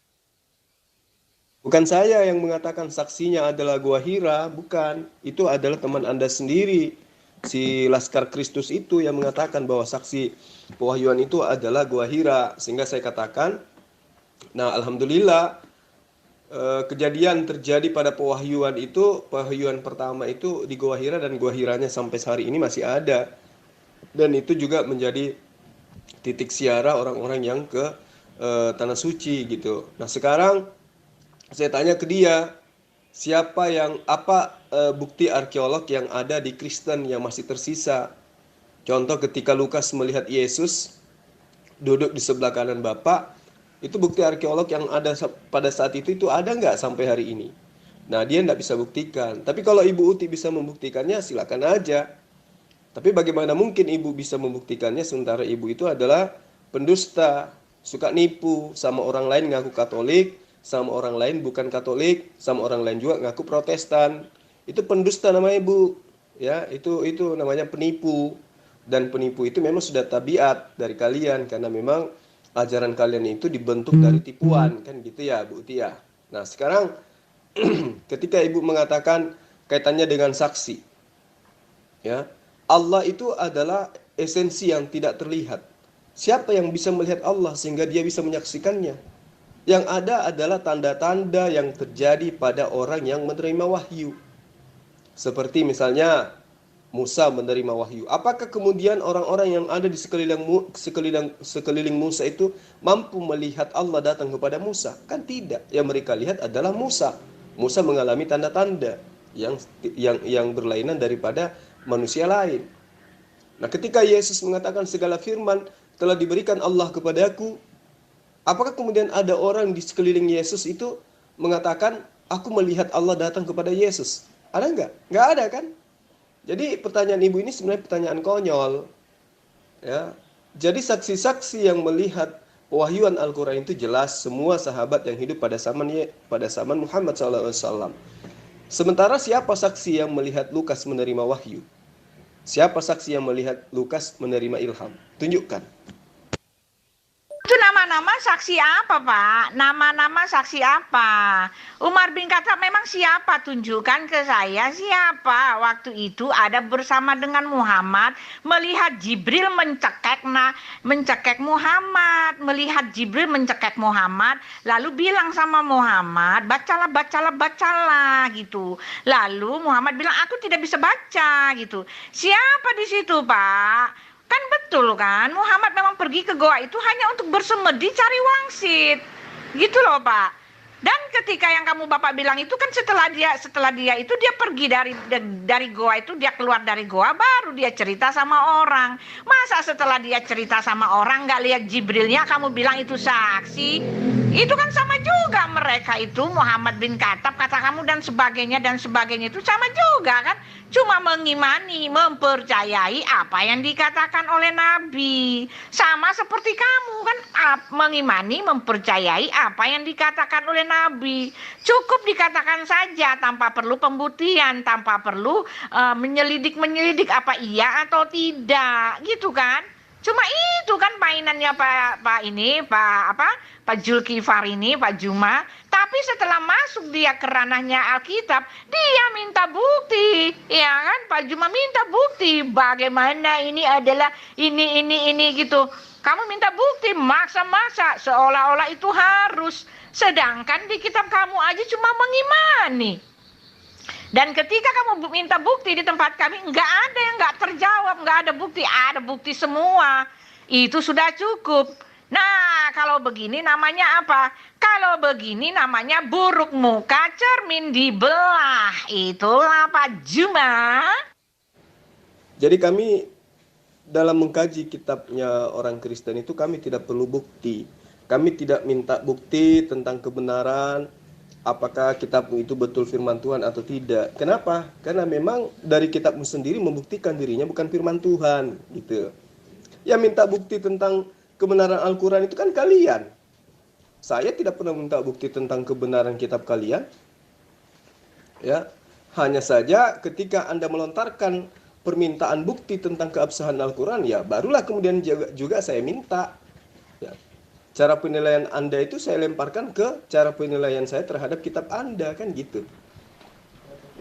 Bukan saya yang mengatakan saksinya adalah Goa Hira, bukan. Itu adalah teman Anda sendiri. Si Laskar Kristus itu yang mengatakan bahwa saksi pewahyuan itu adalah Goa Hira. Sehingga saya katakan, nah alhamdulillah kejadian terjadi pada pewahyuan itu, pewahyuan pertama itu di Goa Hira, dan Goa Hiranya sampai hari ini masih ada. Dan itu juga menjadi titik siara orang-orang yang ke Tanah Suci gitu. Nah sekarang saya tanya ke dia, apa bukti arkeolog yang ada di Kristen yang masih tersisa? Contoh ketika Lukas melihat Yesus duduk di sebelah kanan Bapa, itu bukti arkeolog yang ada pada saat itu ada nggak sampai hari ini? Nah dia nggak bisa buktikan. Tapi kalau Ibu Uti bisa membuktikannya, silakan aja. Tapi bagaimana mungkin Ibu bisa membuktikannya sementara Ibu itu adalah pendusta, suka nipu, sama orang lain ngaku Katolik, sama orang lain bukan Katolik, sama orang lain juga ngaku Protestan. Itu pendusta namanya Ibu. Ya, itu namanya penipu. Dan penipu itu memang sudah tabiat dari kalian karena memang ajaran kalian itu dibentuk dari tipuan, kan gitu ya Bu Tia. Nah, sekarang ketika Ibu mengatakan kaitannya dengan saksi. Ya, Allah itu adalah esensi yang tidak terlihat. Siapa yang bisa melihat Allah sehingga dia bisa menyaksikannya? Yang ada adalah tanda-tanda yang terjadi pada orang yang menerima wahyu. Seperti misalnya Musa menerima wahyu. Apakah kemudian orang-orang yang ada di sekeliling Musa itu mampu melihat Allah datang kepada Musa? Kan tidak. Yang mereka lihat adalah Musa. Musa mengalami tanda-tanda yang berlainan daripada manusia lain. Nah, ketika Yesus mengatakan segala firman telah diberikan Allah kepadaku, apakah kemudian ada orang di sekeliling Yesus itu mengatakan, aku melihat Allah datang kepada Yesus? Ada nggak? Nggak ada kan? Jadi pertanyaan Ibu ini sebenarnya pertanyaan konyol. Ya. Jadi saksi-saksi yang melihat pewahyuan Al-Quran itu jelas semua sahabat yang hidup pada zaman Muhammad SAW. Sementara siapa saksi yang melihat Lukas menerima wahyu? Siapa saksi yang melihat Lukas menerima ilham? Tunjukkan. Itu nama nama-nama saksi apa, Pak? Nama-nama saksi apa? Umar bin Khattab memang siapa? Tunjukkan ke saya siapa. Waktu itu ada bersama dengan Muhammad, melihat Jibril mencekek Muhammad, melihat Jibril mencekek Muhammad, lalu bilang sama Muhammad, bacalah gitu. Lalu Muhammad bilang, aku tidak bisa baca gitu. Siapa di situ, Pak? Kan betul kan, Muhammad memang pergi ke goa itu hanya untuk bersemedi cari wangsit. Gitu loh, Pak. Dan ketika yang kamu Bapak bilang itu kan setelah dia itu dia pergi dari goa itu, dia keluar dari goa baru dia cerita sama orang. Masa setelah dia cerita sama orang nggak lihat Jibrilnya kamu bilang itu saksi? Itu kan sama juga mereka itu, Muhammad bin Khattab kata kamu dan sebagainya itu sama juga kan. Cuma mengimani, mempercayai apa yang dikatakan oleh Nabi. Sama seperti kamu kan, mengimani, mempercayai apa yang dikatakan oleh Nabi. Cukup dikatakan saja tanpa perlu pembuktian, tanpa perlu menyelidik apa iya atau tidak, gitu kan. Cuma itu kan mainannya Pak Zulkifar ini, Pak Juma. Tapi setelah masuk dia ke ranahnya Alkitab, dia minta bukti, ya kan? Pak Juma minta bukti bagaimana ini adalah ini gitu. Kamu minta bukti, maksa-maksa seolah-olah itu harus. Sedangkan di kitab kamu aja cuma mengimani. Dan ketika kamu minta bukti di tempat kami, nggak ada yang nggak terjawab, nggak ada bukti, ada bukti semua. Itu sudah cukup. Nah, kalau begini namanya apa? Kalau begini namanya buruk muka cermin dibelah. Itulah Pak Juma. Jadi kami dalam mengkaji kitabnya orang Kristen itu kami tidak perlu bukti. Kami tidak minta bukti tentang kebenaran apakah kitabmu itu betul firman Tuhan atau tidak. Kenapa? Karena memang dari kitabmu sendiri membuktikan dirinya bukan firman Tuhan, gitu. Ya minta bukti tentang kebenaran Al-Quran itu kan kalian. Saya tidak pernah minta bukti tentang kebenaran kitab kalian. Ya, hanya saja ketika Anda melontarkan permintaan bukti tentang keabsahan Al-Quran, ya barulah kemudian juga saya minta. Ya. Cara penilaian Anda itu saya lemparkan ke cara penilaian saya terhadap kitab Anda, kan gitu.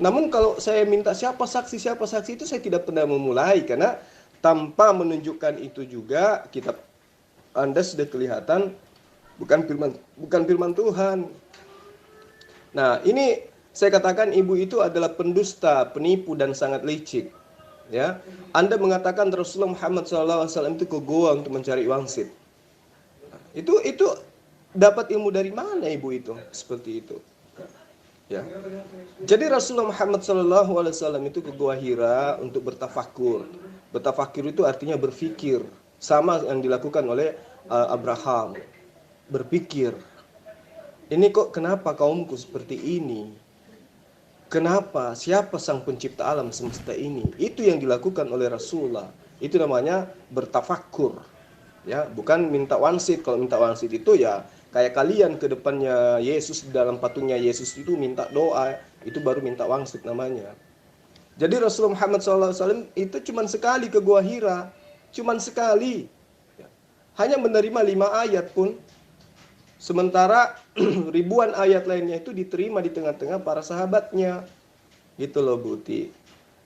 Namun kalau saya minta siapa saksi itu saya tidak pernah memulai, karena tanpa menunjukkan itu juga kitab Anda sudah kelihatan bukan firman Tuhan. Nah, ini saya katakan ibu itu adalah pendusta, penipu dan sangat licik. Ya, Anda mengatakan Rasulullah Muhammad SAW itu ke goa untuk mencari wangsit. Itu dapat ilmu dari mana ibu itu seperti itu? Ya. Jadi Rasulullah Muhammad SAW itu ke Gua Hira untuk bertafakur. Bertafakur itu artinya berpikir, sama yang dilakukan oleh Abraham. Berpikir, ini kok kenapa kaumku seperti ini? Kenapa? Siapa sang pencipta alam semesta ini? Itu yang dilakukan oleh Rasulullah. Itu namanya bertafakur. Ya, bukan minta wangsit. Kalau minta wangsit itu ya kayak kalian ke depannya Yesus, dalam patungnya Yesus itu minta doa, itu baru minta wangsit namanya. Jadi Rasulullah Muhammad SAW itu cuma sekali ke Gua Hira, cuma sekali. Ya. Hanya menerima 5 ayat pun. Sementara ribuan ayat lainnya itu diterima di tengah-tengah para sahabatnya. Gitu loh Buti.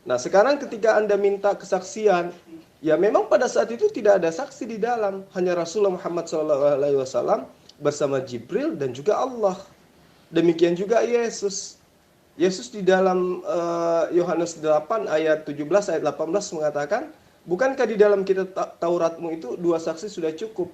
Nah sekarang ketika Anda minta kesaksian, ya memang pada saat itu tidak ada saksi di dalam. Hanya Rasulullah Muhammad SAW bersama Jibril dan juga Allah. Demikian juga Yesus. Yesus di dalam Yohanes 8 ayat 17 ayat 18 mengatakan, bukankah di dalam kitab Tauratmu itu 2 saksi sudah cukup?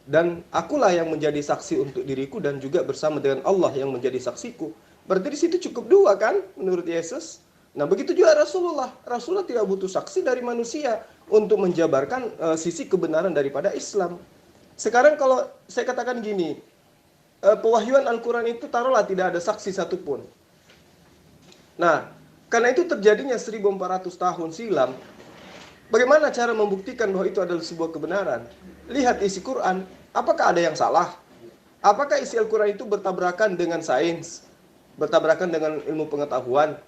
Dan akulah yang menjadi saksi untuk diriku dan juga bersama dengan Allah yang menjadi saksiku. Berarti di situ cukup 2 kan menurut Yesus? Nah begitu juga Rasulullah. Rasulullah tidak butuh saksi dari manusia untuk menjabarkan sisi kebenaran daripada Islam. Sekarang kalau saya katakan gini, pewahyuan Al-Quran itu taruhlah tidak ada saksi satupun. Nah, karena itu terjadinya 1400 tahun silam, bagaimana cara membuktikan bahwa itu adalah sebuah kebenaran? Lihat isi Quran, apakah ada yang salah? Apakah isi Al-Quran itu bertabrakan dengan sains? Bertabrakan dengan ilmu pengetahuan?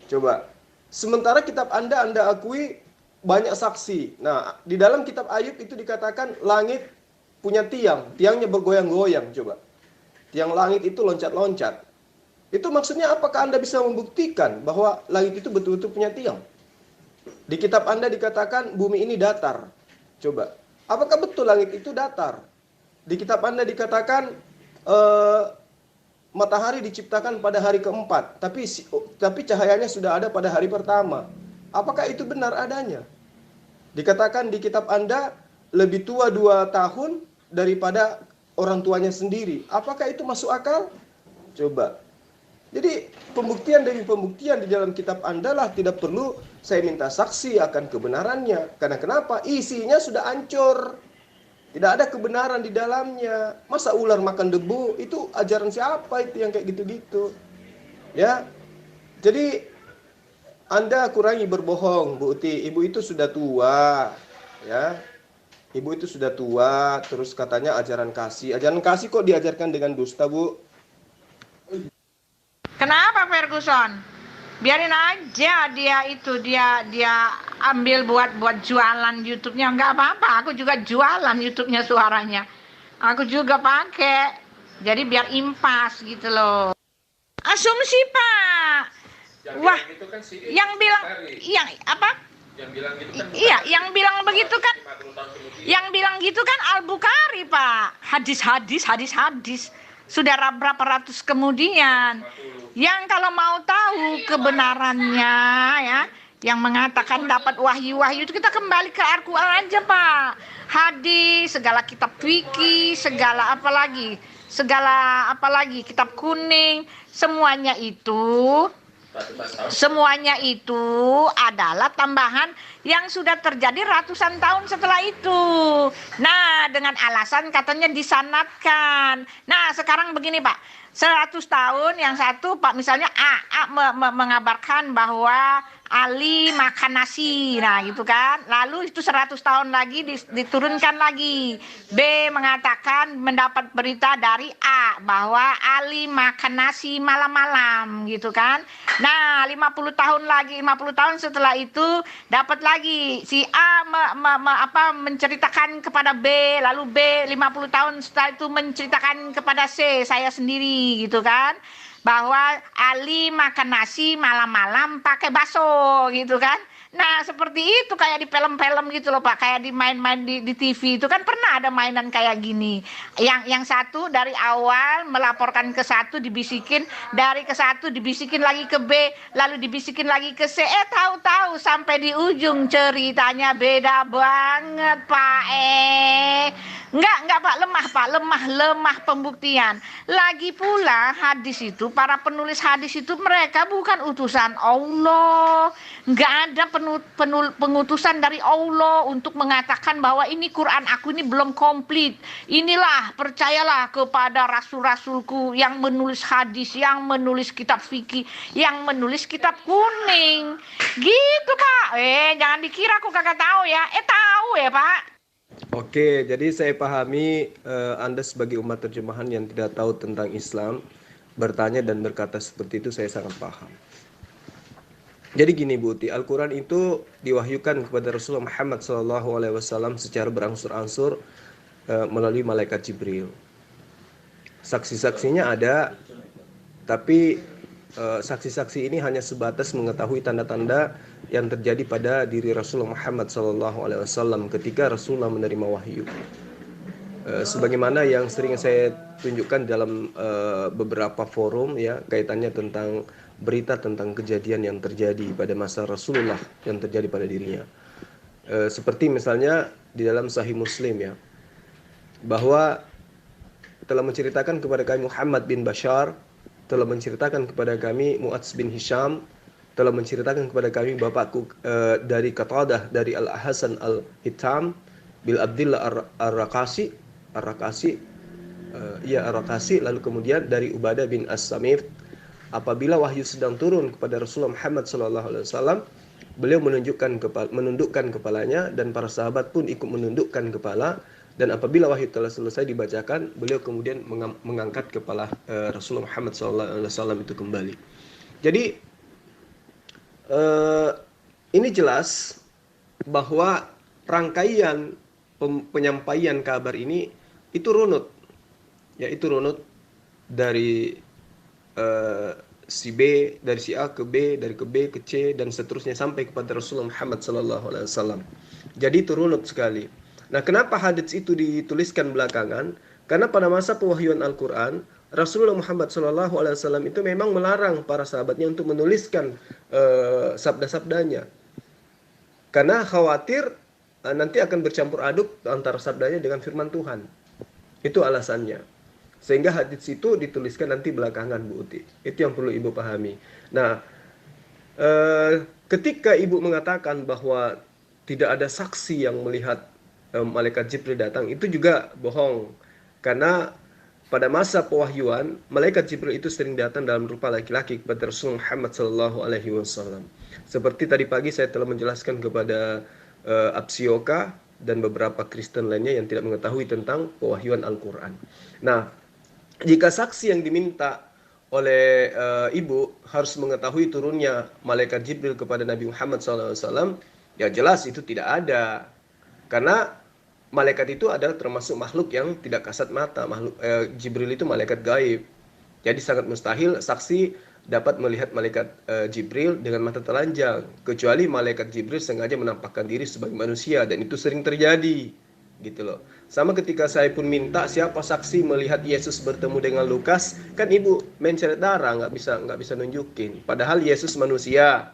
Coba, sementara kitab Anda akui banyak saksi. Nah, di dalam kitab Ayub itu dikatakan langit punya tiang, tiangnya bergoyang-goyang coba. Tiang langit itu loncat-loncat. Itu maksudnya apakah Anda bisa membuktikan bahwa langit itu betul-betul punya tiang? Di kitab Anda dikatakan bumi ini datar. Coba, apakah betul langit itu datar? Di kitab Anda dikatakan matahari diciptakan pada hari keempat, tapi cahayanya sudah ada pada hari pertama. Apakah itu benar adanya? Dikatakan di kitab Anda lebih tua 2 tahun daripada orang tuanya sendiri. Apakah itu masuk akal? Coba. Jadi pembuktian demi pembuktian di dalam kitab Anda lah, tidak perlu saya minta saksi akan kebenarannya. Karena kenapa? Isinya sudah hancur. Tidak ada kebenaran di dalamnya. Masa ular makan debu? Itu ajaran siapa itu yang kayak gitu-gitu? Ya. Jadi Anda kurangi berbohong, Bu Uti. Ibu itu sudah tua, ya. Ibu itu sudah tua, terus katanya ajaran kasih. Ajaran kasih kok diajarkan dengan dusta, Bu? Kenapa Ferguson? Biarin aja dia ambil buat jualan YouTube-nya, nggak apa-apa. Aku juga jualan YouTube-nya suaranya. Aku juga pakai. Jadi biar impas gitu loh. Asumsi, Pak. Wah, yang bilang apa? Yang bilang gitu kan, iya, yang bilang begitu kan, yang bilang gitu kan Al-Bukhari, Pak. Hadis. Sudah berapa ratus kemudian. Yang kalau mau tahu kebenarannya, ya, yang mengatakan dapat wahyu itu, kita kembali ke Al-Quran aja, Pak. Hadis, segala kitab fikih, segala apa lagi, kitab kuning, semuanya itu adalah tambahan yang sudah terjadi ratusan tahun setelah itu. Nah, dengan alasan katanya disanadkan. Nah, sekarang begini, Pak. 100 tahun yang satu, Pak, misalnya A mengabarkan bahwa Ali makan nasi, nah gitu kan. Lalu itu 100 tahun lagi diturunkan lagi. B mengatakan mendapat berita dari A bahwa Ali makan nasi malam-malam gitu kan. Nah 50 tahun setelah itu dapat lagi si A menceritakan kepada B, lalu B 50 tahun setelah itu menceritakan kepada C, saya sendiri gitu kan, bahwa Ali makan nasi malam-malam pakai bakso gitu kan. Nah seperti itu kayak di film-film gitu loh Pak, kayak di main-main di TV itu kan pernah ada mainan kayak gini. Yang satu dari awal melaporkan ke satu dibisikin, dari ke satu dibisikin lagi ke B, lalu dibisikin lagi ke C. Tahu-tahu sampai di ujung ceritanya beda banget Pak. Enggak Pak, lemah pembuktian. Lagi pula hadis itu, para penulis hadis itu mereka bukan utusan Allah. Enggak ada pengutusan dari Allah untuk mengatakan bahwa ini Quran aku ini belum komplit. Inilah, percayalah kepada rasul-rasulku yang menulis hadis, yang menulis kitab fikih, yang menulis kitab kuning. Gitu Pak. Jangan dikira aku kagak tahu ya. Tahu ya Pak. Oke, jadi saya pahami Anda sebagai umat terjemahan yang tidak tahu tentang Islam bertanya dan berkata seperti itu, saya sangat paham. Jadi gini Bu Uti, Al-Quran itu diwahyukan kepada Rasulullah Muhammad SAW secara berangsur-angsur melalui malaikat Jibril. Saksi-saksinya ada, tapi saksi-saksi ini hanya sebatas mengetahui tanda-tanda yang terjadi pada diri Rasulullah Muhammad SAW ketika Rasulullah menerima wahyu. Sebagaimana yang sering saya tunjukkan dalam beberapa forum ya, kaitannya tentang berita tentang kejadian yang terjadi pada masa Rasulullah yang terjadi pada dirinya. Seperti misalnya di dalam Sahih Muslim ya, bahwa telah menceritakan kepada kami Muhammad bin Bashar, telah menceritakan kepada kami Mu'adz bin Hisham, telah menceritakan kepada kami bapakku dari Qatadah, dari Al-Hasan Al-Hitam bil Abdillah Ar-Rakasi, lalu kemudian dari Ubadah bin As-Samit, apabila wahyu sedang turun kepada Rasulullah Muhammad SAW, beliau menundukkan kepalanya dan para sahabat pun ikut menundukkan kepala, dan apabila wahyu telah selesai dibacakan, beliau kemudian mengangkat kepala Rasulullah Muhammad SAW itu kembali. Jadi ini jelas bahwa rangkaian penyampaian kabar ini itu runut. Ya, itu runut dari si B, dari si A ke B, dari ke B ke C, dan seterusnya sampai kepada Rasulullah Muhammad SAW. Jadi itu runut sekali. Nah, kenapa hadits itu dituliskan belakangan? Karena pada masa pewahyuan Al-Quran, Rasulullah Muhammad SAW itu memang melarang para sahabatnya untuk menuliskan sabda-sabdanya. Karena khawatir nanti akan bercampur aduk antara sabdanya dengan firman Tuhan. Itu alasannya. Sehingga hadits itu dituliskan nanti belakangan, Bu Uti. Itu yang perlu Ibu pahami. Nah, ketika Ibu mengatakan bahwa tidak ada saksi yang melihat malaikat Jibril datang, itu juga bohong. Karena pada masa pewahyuan, malaikat Jibril itu sering datang dalam rupa laki-laki kepada Rasulullah Muhammad SAW. Seperti tadi pagi saya telah menjelaskan kepada Absioka dan beberapa Kristen lainnya yang tidak mengetahui tentang pewahyuan Al-Quran. Nah, jika saksi yang diminta oleh Ibu harus mengetahui turunnya malaikat Jibril kepada Nabi Muhammad SAW, ya jelas itu tidak ada. Karena malaikat itu adalah termasuk makhluk yang tidak kasat mata. Jibril itu malaikat gaib. Jadi sangat mustahil saksi dapat melihat malaikat Jibril dengan mata telanjang, kecuali malaikat Jibril sengaja menampakkan diri sebagai manusia, dan itu sering terjadi, gitu loh. Sama ketika saya pun minta siapa saksi melihat Yesus bertemu dengan Lukas, kan Ibu menceret darah, nggak bisa nunjukin. Padahal Yesus manusia,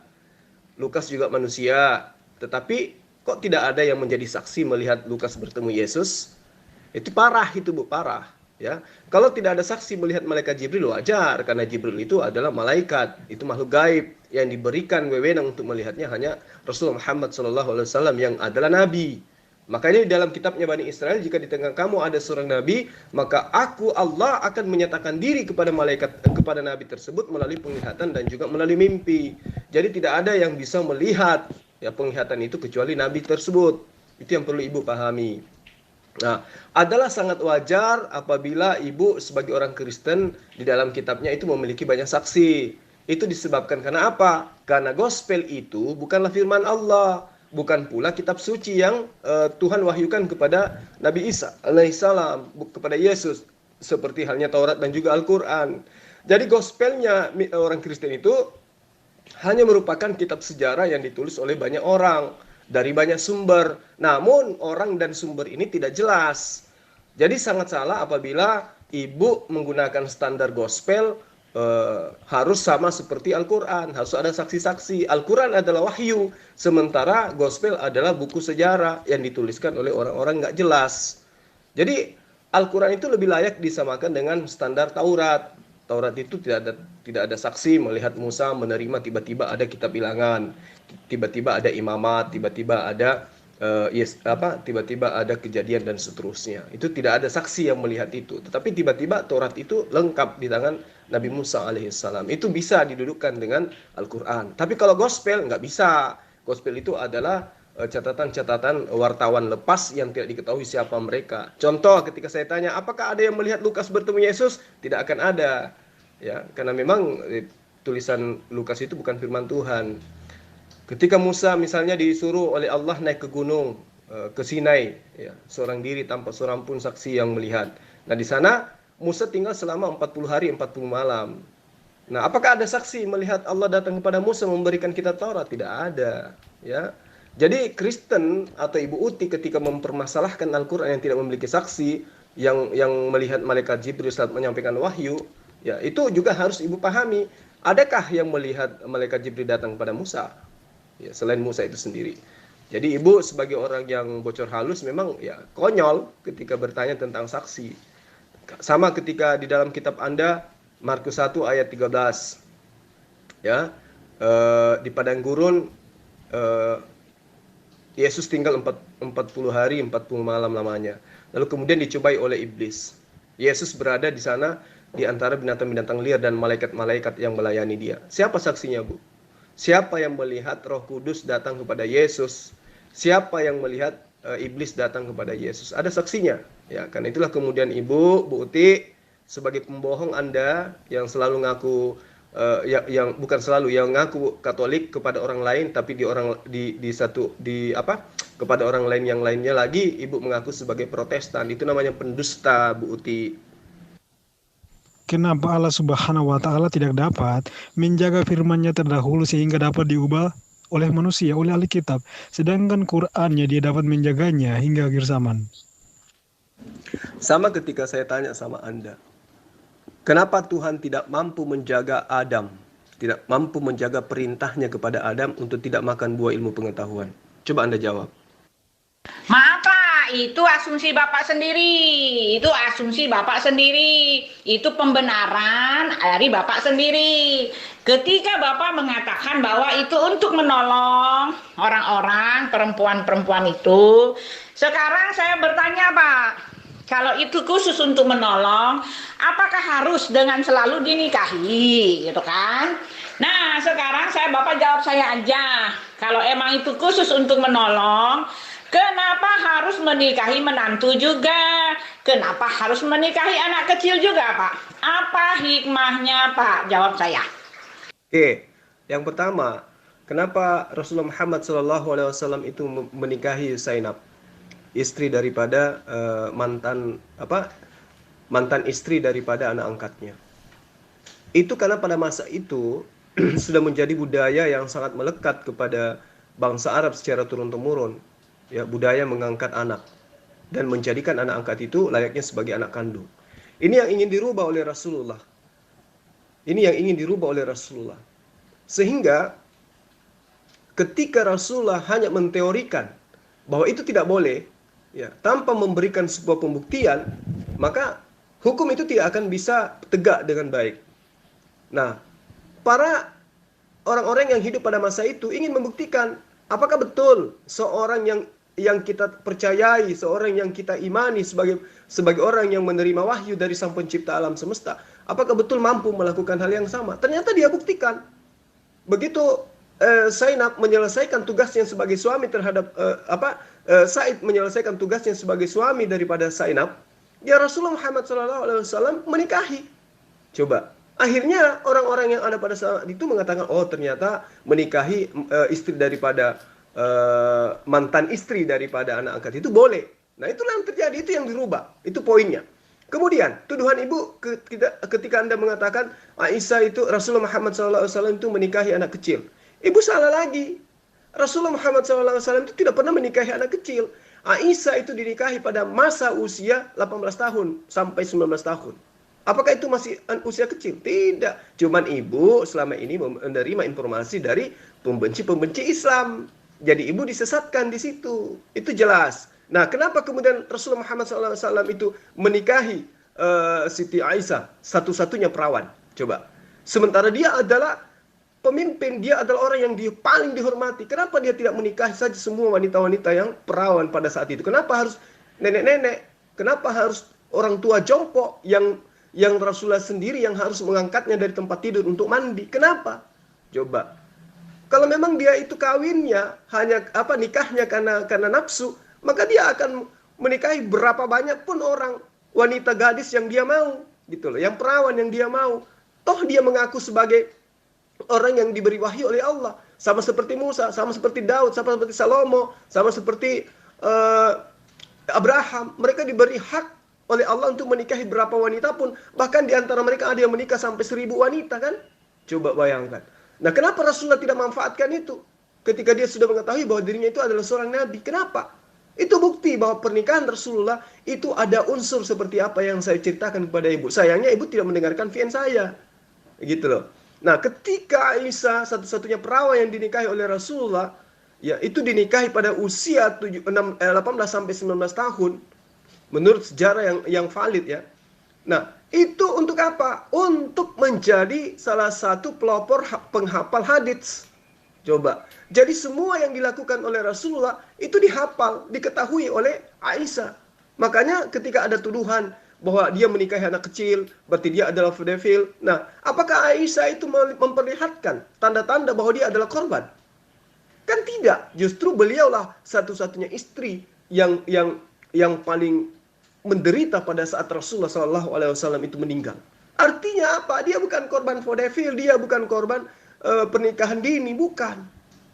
Lukas juga manusia, tetapi kok tidak ada yang menjadi saksi melihat Lukas bertemu Yesus? Itu parah itu, Bu, parah. Ya, kalau tidak ada saksi melihat malaikat Jibril, wajar, karena Jibril itu adalah malaikat, itu makhluk gaib yang diberikan wewenang untuk melihatnya hanya Rasulullah Muhammad SAW yang adalah nabi. Makanya di dalam kitabnya Bani Israel, jika di tengah kamu ada seorang nabi, maka aku Allah akan menyatakan diri kepada nabi tersebut melalui penglihatan dan juga melalui mimpi. Jadi tidak ada yang bisa melihat ya penglihatan itu kecuali nabi tersebut. Itu yang perlu Ibu pahami. Nah, adalah sangat wajar apabila Ibu sebagai orang Kristen di dalam kitabnya itu memiliki banyak saksi. Itu disebabkan karena apa? Karena gospel itu bukanlah firman Allah, bukan pula kitab suci yang Tuhan wahyukan kepada Nabi Isa alaihissalam, kepada Yesus, seperti halnya Taurat dan juga Al-Quran. Jadi gospelnya orang Kristen itu hanya merupakan kitab sejarah yang ditulis oleh banyak orang dari banyak sumber. Namun orang dan sumber ini tidak jelas. Jadi sangat salah apabila Ibu menggunakan standar gospel harus sama seperti Al-Quran, harus ada saksi-saksi. Al-Quran adalah wahyu, sementara gospel adalah buku sejarah yang dituliskan oleh orang-orang nggak jelas. Jadi Al-Quran itu lebih layak disamakan dengan standar Taurat. Taurat itu tidak ada saksi melihat Musa menerima, tiba-tiba ada kitab bilangan, tiba-tiba ada imamat, tiba-tiba ada tiba-tiba ada kejadian dan seterusnya. Itu tidak ada saksi yang melihat itu. Tetapi tiba-tiba Taurat itu lengkap di tangan Nabi Musa alaihissalam. Itu bisa didudukkan dengan Al-Quran. Tapi kalau gospel nggak bisa. Gospel itu adalah catatan-catatan wartawan lepas yang tidak diketahui siapa mereka. Contoh, ketika saya tanya, apakah ada yang melihat Lukas bertemu Yesus? Tidak akan ada. Ya, karena memang tulisan Lukas itu bukan firman Tuhan. Ketika Musa misalnya disuruh oleh Allah naik ke gunung, ke Sinai, ya, seorang diri tanpa seorang pun saksi yang melihat. Nah, di sana Musa tinggal selama 40 hari 40 malam. Nah, apakah ada saksi melihat Allah datang kepada Musa memberikan kitab Taurat? Tidak ada, ya. Jadi Kristen atau Ibu Uti ketika mempermasalahkan Al-Quran yang tidak memiliki saksi, yang melihat malaikat Jibril saat menyampaikan wahyu, ya itu juga harus Ibu pahami. Adakah yang melihat malaikat Jibril datang kepada Musa? Ya, selain Musa itu sendiri. Jadi Ibu sebagai orang yang bocor halus memang ya konyol ketika bertanya tentang saksi. Sama ketika di dalam kitab Anda Markus 1 ayat 13. Ya, di padang gurun Yesus tinggal 40 hari 40 malam lamanya. Lalu kemudian dicobai oleh iblis. Yesus berada di sana di antara binatang-binatang liar dan malaikat-malaikat yang melayani dia. Siapa saksinya, Bu? Siapa yang melihat Roh Kudus datang kepada Yesus? Siapa yang melihat iblis datang kepada Yesus? Ada saksinya. Ya, karena itulah kemudian Ibu, Bu Uti sebagai pembohong Anda yang selalu ngaku yang ngaku Katolik kepada orang lain, tapi di Kepada orang lain yang lainnya lagi, ibu mengaku sebagai Protestan. Itu namanya pendusta, Bu Uti. Kenapa Allah Subhanahu wa Ta'ala tidak dapat menjaga firman-Nya terdahulu sehingga dapat diubah oleh manusia, oleh Alkitab, sedangkan Quran-nya dia dapat menjaganya hingga akhir zaman? Sama ketika saya tanya sama Anda, kenapa Tuhan tidak mampu menjaga Adam, tidak mampu menjaga perintahnya kepada Adam untuk tidak makan buah ilmu pengetahuan? Coba Anda jawab. Maaf Pak, itu asumsi Bapak sendiri. Itu asumsi Bapak sendiri. Itu pembenaran dari Bapak sendiri. Ketika Bapak mengatakan bahwa itu untuk menolong orang-orang, perempuan-perempuan itu. Sekarang saya bertanya Pak, kalau itu khusus untuk menolong, apakah harus dengan selalu dinikahi, gitu kan? Nah, sekarang Bapak jawab saya aja. Kalau emang itu khusus untuk menolong, kenapa harus menikahi menantu juga? Kenapa harus menikahi anak kecil juga, Pak? Apa hikmahnya, Pak? Jawab saya. Oke, yang pertama, kenapa Rasulullah Muhammad SAW itu menikahi Zainab, istri daripada mantan istri daripada anak angkatnya? Itu karena pada masa itu sudah menjadi budaya yang sangat melekat kepada bangsa Arab secara turun-temurun. Ya, budaya mengangkat anak dan menjadikan anak angkat itu layaknya sebagai anak kandung. Ini yang ingin dirubah oleh Rasulullah. Sehingga ketika Rasulullah hanya menteorikan bahwa itu tidak boleh, ya, tanpa memberikan sebuah pembuktian, maka hukum itu tidak akan bisa tegak dengan baik. Nah, para orang-orang yang hidup pada masa itu ingin membuktikan apakah betul seorang yang kita percayai, seorang yang kita imani sebagai orang yang menerima wahyu dari Sang Pencipta alam semesta, apakah betul mampu melakukan hal yang sama? Ternyata dia buktikan. Begitu Zainab menyelesaikan tugasnya sebagai suami terhadap Said menyelesaikan tugasnya sebagai suami daripada Zainab, ya Rasulullah Muhammad SAW menikahi. Coba. Akhirnya orang-orang yang ada pada saat itu mengatakan, oh ternyata menikahi istri daripada mantan istri daripada anak angkat itu boleh. Nah itulah yang terjadi, itu yang dirubah, itu poinnya. Kemudian tuduhan ibu ketika Anda mengatakan Aisyah itu Rasulullah Muhammad SAW itu menikahi anak kecil, ibu salah lagi. Rasulullah Muhammad SAW itu tidak pernah menikahi anak kecil. Aisyah itu dinikahi pada masa usia 18 tahun sampai 19 tahun. Apakah itu masih usia kecil? Tidak. Cuman ibu selama ini menerima informasi dari pembenci-pembenci Islam. Jadi ibu disesatkan di situ. Itu jelas. Nah, kenapa kemudian Rasulullah Muhammad SAW itu menikahi Siti Aisyah, satu-satunya perawan? Coba. Sementara dia adalah pemimpin, dia adalah orang yang dia paling dihormati. Kenapa dia tidak menikahi saja semua wanita-wanita yang perawan pada saat itu? Kenapa harus nenek-nenek? Kenapa harus orang tua jompo yang Rasulullah sendiri yang harus mengangkatnya dari tempat tidur untuk mandi? Kenapa? Coba. Kalau memang dia itu kawinnya hanya nikahnya karena nafsu, maka dia akan menikahi berapa banyak pun orang wanita gadis yang dia mau, gitu loh, yang perawan yang dia mau. Toh dia mengaku sebagai orang yang diberi wahyu oleh Allah, sama seperti Musa, sama seperti Daud, sama seperti Salomo, sama seperti Abraham. Mereka diberi hak oleh Allah untuk menikahi berapa wanita pun. Bahkan di antara mereka ada yang menikah sampai 1000 wanita kan. Coba bayangkan. Nah kenapa Rasulullah tidak memanfaatkan itu? Ketika dia sudah mengetahui bahwa dirinya itu adalah seorang nabi. Kenapa? Itu bukti bahwa pernikahan Rasulullah itu ada unsur seperti apa yang saya ceritakan kepada ibu. Sayangnya ibu tidak mendengarkan VN saya. Gitu loh. Nah ketika Aisyah satu-satunya perawan yang dinikahi oleh Rasulullah, ya itu dinikahi pada usia 18 sampai 19 tahun. Menurut sejarah yang valid ya. Nah, itu untuk apa? Untuk menjadi salah satu pelopor penghafal hadits. Coba. Jadi semua yang dilakukan oleh Rasulullah itu dihafal, diketahui oleh Aisyah. Makanya ketika ada tuduhan bahwa dia menikahi anak kecil, berarti dia adalah pedofil. Nah, apakah Aisyah itu memperlihatkan tanda-tanda bahwa dia adalah korban? Kan tidak. Justru beliaulah satu-satunya istri yang paling menderita pada saat Rasulullah SAW itu meninggal. Artinya apa? Dia bukan korban pedofil, dia bukan korban pernikahan dini, bukan.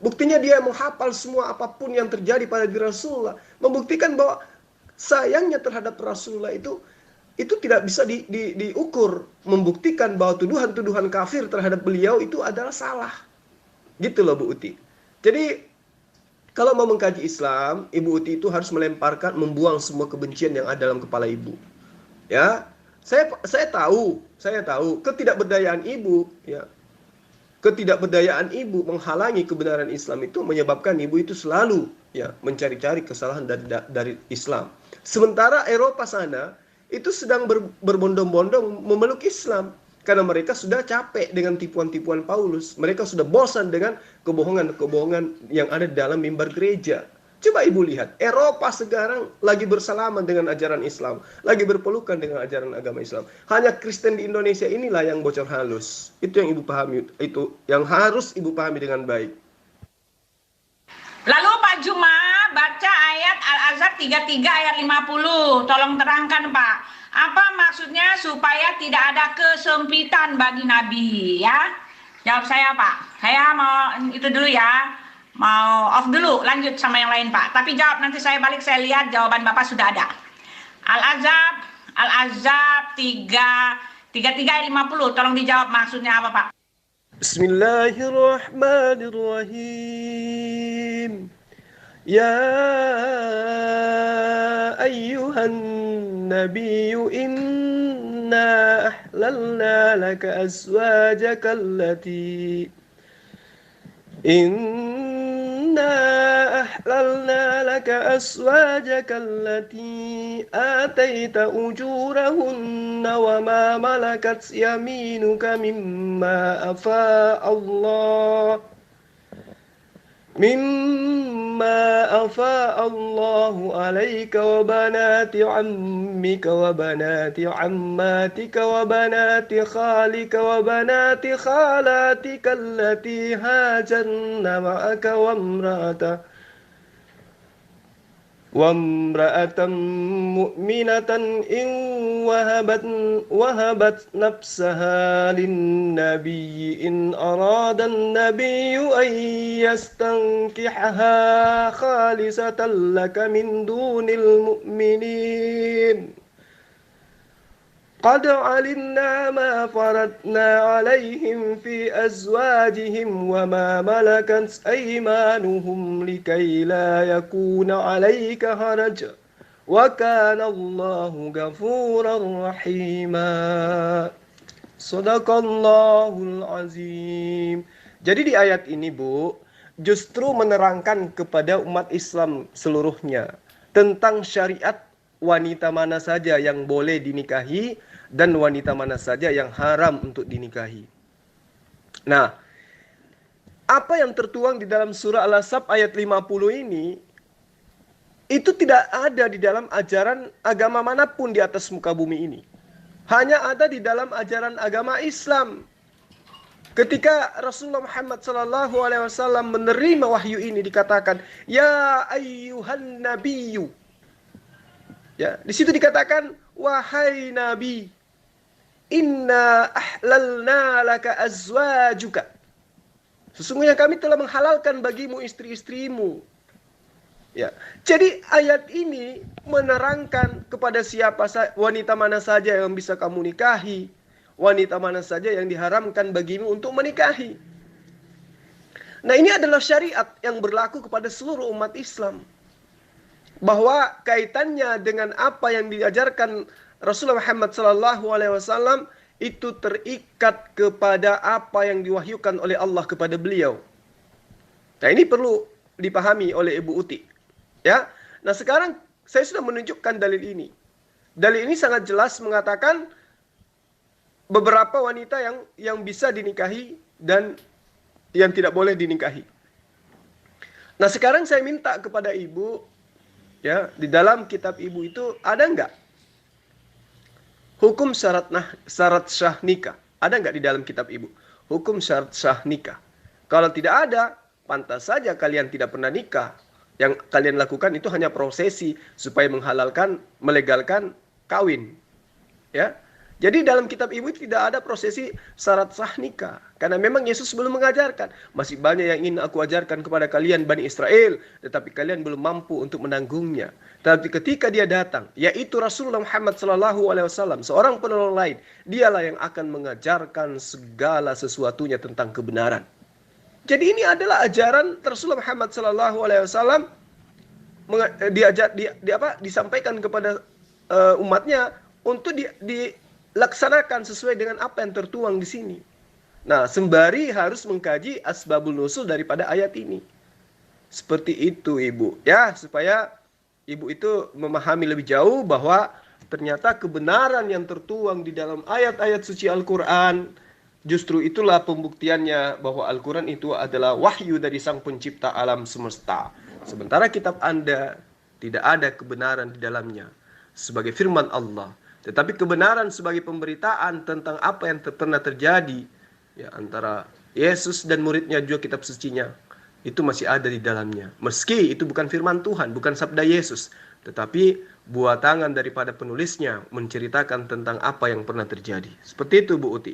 Buktinya dia menghafal semua apapun yang terjadi pada diri Rasulullah. Membuktikan bahwa sayangnya terhadap Rasulullah itu tidak bisa diukur. Membuktikan bahwa tuduhan-tuduhan kafir terhadap beliau itu adalah salah. Gitu loh Bu Uti. Jadi kalau mau mengkaji Islam, Ibu Uti itu harus membuang semua kebencian yang ada dalam kepala Ibu. Ya, saya tahu ketidakberdayaan Ibu, ya. Ketidakberdayaan Ibu menghalangi kebenaran Islam itu menyebabkan Ibu itu selalu ya mencari-cari kesalahan dari Islam. Sementara Eropa sana itu sedang berbondong-bondong memeluk Islam karena mereka sudah capek dengan tipuan-tipuan Paulus. Mereka sudah bosan dengan kebohongan-kebohongan yang ada di dalam mimbar gereja. Coba Ibu lihat, Eropa sekarang lagi bersalaman dengan ajaran Islam, lagi berpelukan dengan ajaran agama Islam. Hanya Kristen di Indonesia inilah yang bocor halus. Itu yang Ibu pahami, itu yang harus Ibu pahami dengan baik. Lalu Pak Juma baca ayat Al-Ahzab 33 ayat 50. Tolong terangkan Pak. Apa maksudnya supaya tidak ada kesempitan bagi Nabi ya? Jawab saya Pak. Saya mau itu dulu ya. Mau off dulu, lanjut sama yang lain Pak. Tapi jawab, nanti saya balik, saya lihat jawaban Bapak sudah ada. Al-Ahzab 33 ayat 50. Tolong dijawab maksudnya apa Pak? Bismillahirrahmanirrahim. Ya ayyuhan nabiyyu inna ahlalna laka azwajaka allati أحللنا لك أزواجك التي آتيت أجورهن وما ملكت يمينك مما أفاء الله عليك وبنات عمك وبنات عماتك وبنات خالك وبنات خالاتك التي هاجرن معك وامرأة مؤمنة إن وهبت نفسها للنبي إن أراد النبي أن يستنكحها خالصة لك من دون المؤمنين قد علمنا ما فرضنا عليهم في أزواجهم وما ملكت أيمانهم لكي لا يكون عليك حرج وكان الله غفورا رحيما Sadaqallahul azim. Jadi di ayat ini Bu, justru menerangkan kepada umat Islam seluruhnya tentang syariat wanita mana saja yang boleh dinikahi dan wanita mana saja yang haram untuk dinikahi. Nah, apa yang tertuang di dalam surah Al-Ahzab ayat 50 ini itu tidak ada di dalam ajaran agama manapun di atas muka bumi ini. Hanya ada di dalam ajaran agama Islam. Ketika Rasulullah Muhammad SAW menerima wahyu ini dikatakan, Ya ayyuhan nabiyyu. Ya, di situ dikatakan, wahai Nabi, inna ahlalna laka azwajuka. Sesungguhnya kami telah menghalalkan bagimu istri-istrimu. Ya, jadi ayat ini menerangkan kepada siapa wanita mana saja yang bisa kamu nikahi, wanita mana saja yang diharamkan bagimu untuk menikahi. Nah, ini adalah syariat yang berlaku kepada seluruh umat Islam. Bahwa kaitannya dengan apa yang diajarkan Rasulullah Muhammad SAW itu terikat kepada apa yang diwahyukan oleh Allah kepada beliau. Nah, ini perlu dipahami oleh Ibu Uti. Ya. Nah, sekarang saya sudah menunjukkan dalil ini. Dalil ini sangat jelas mengatakan beberapa wanita yang bisa dinikahi dan yang tidak boleh dinikahi. Nah, sekarang saya minta kepada Ibu, ya, di dalam kitab Ibu itu ada enggak hukum syarat sah nikah? Ada enggak di dalam kitab Ibu hukum syarat sah nikah? Kalau tidak ada, pantas saja kalian tidak pernah nikah. Yang kalian lakukan itu hanya prosesi supaya melegalkan kawin. Ya. Jadi dalam kitab ibu tidak ada prosesi syarat sah nikah. Karena memang Yesus belum mengajarkan. Masih banyak yang ingin aku ajarkan kepada kalian Bani Israel. Tetapi kalian belum mampu untuk menanggungnya. Tapi ketika dia datang, yaitu Rasulullah Muhammad SAW, seorang penolong lain. Dialah yang akan mengajarkan segala sesuatunya tentang kebenaran. Jadi ini adalah ajaran Rasulullah Muhammad SAW disampaikan kepada umatnya untuk dilaksanakan sesuai dengan apa yang tertuang di sini. Nah, sembari harus mengkaji asbabul nusul daripada ayat ini. Seperti itu, Ibu. Ya, supaya Ibu itu memahami lebih jauh bahwa ternyata kebenaran yang tertuang di dalam ayat-ayat suci Al-Quran, justru itulah pembuktiannya bahwa Al-Quran itu adalah wahyu dari Sang Pencipta alam semesta. Sementara kitab Anda tidak ada kebenaran di dalamnya sebagai firman Allah. Tetapi kebenaran sebagai pemberitaan tentang apa yang pernah terjadi ya, antara Yesus dan muridnya juga kitab sucinya, itu masih ada di dalamnya. Meski itu bukan firman Tuhan, bukan sabda Yesus, tetapi buah tangan daripada penulisnya menceritakan tentang apa yang pernah terjadi. Seperti itu, Bu Uti.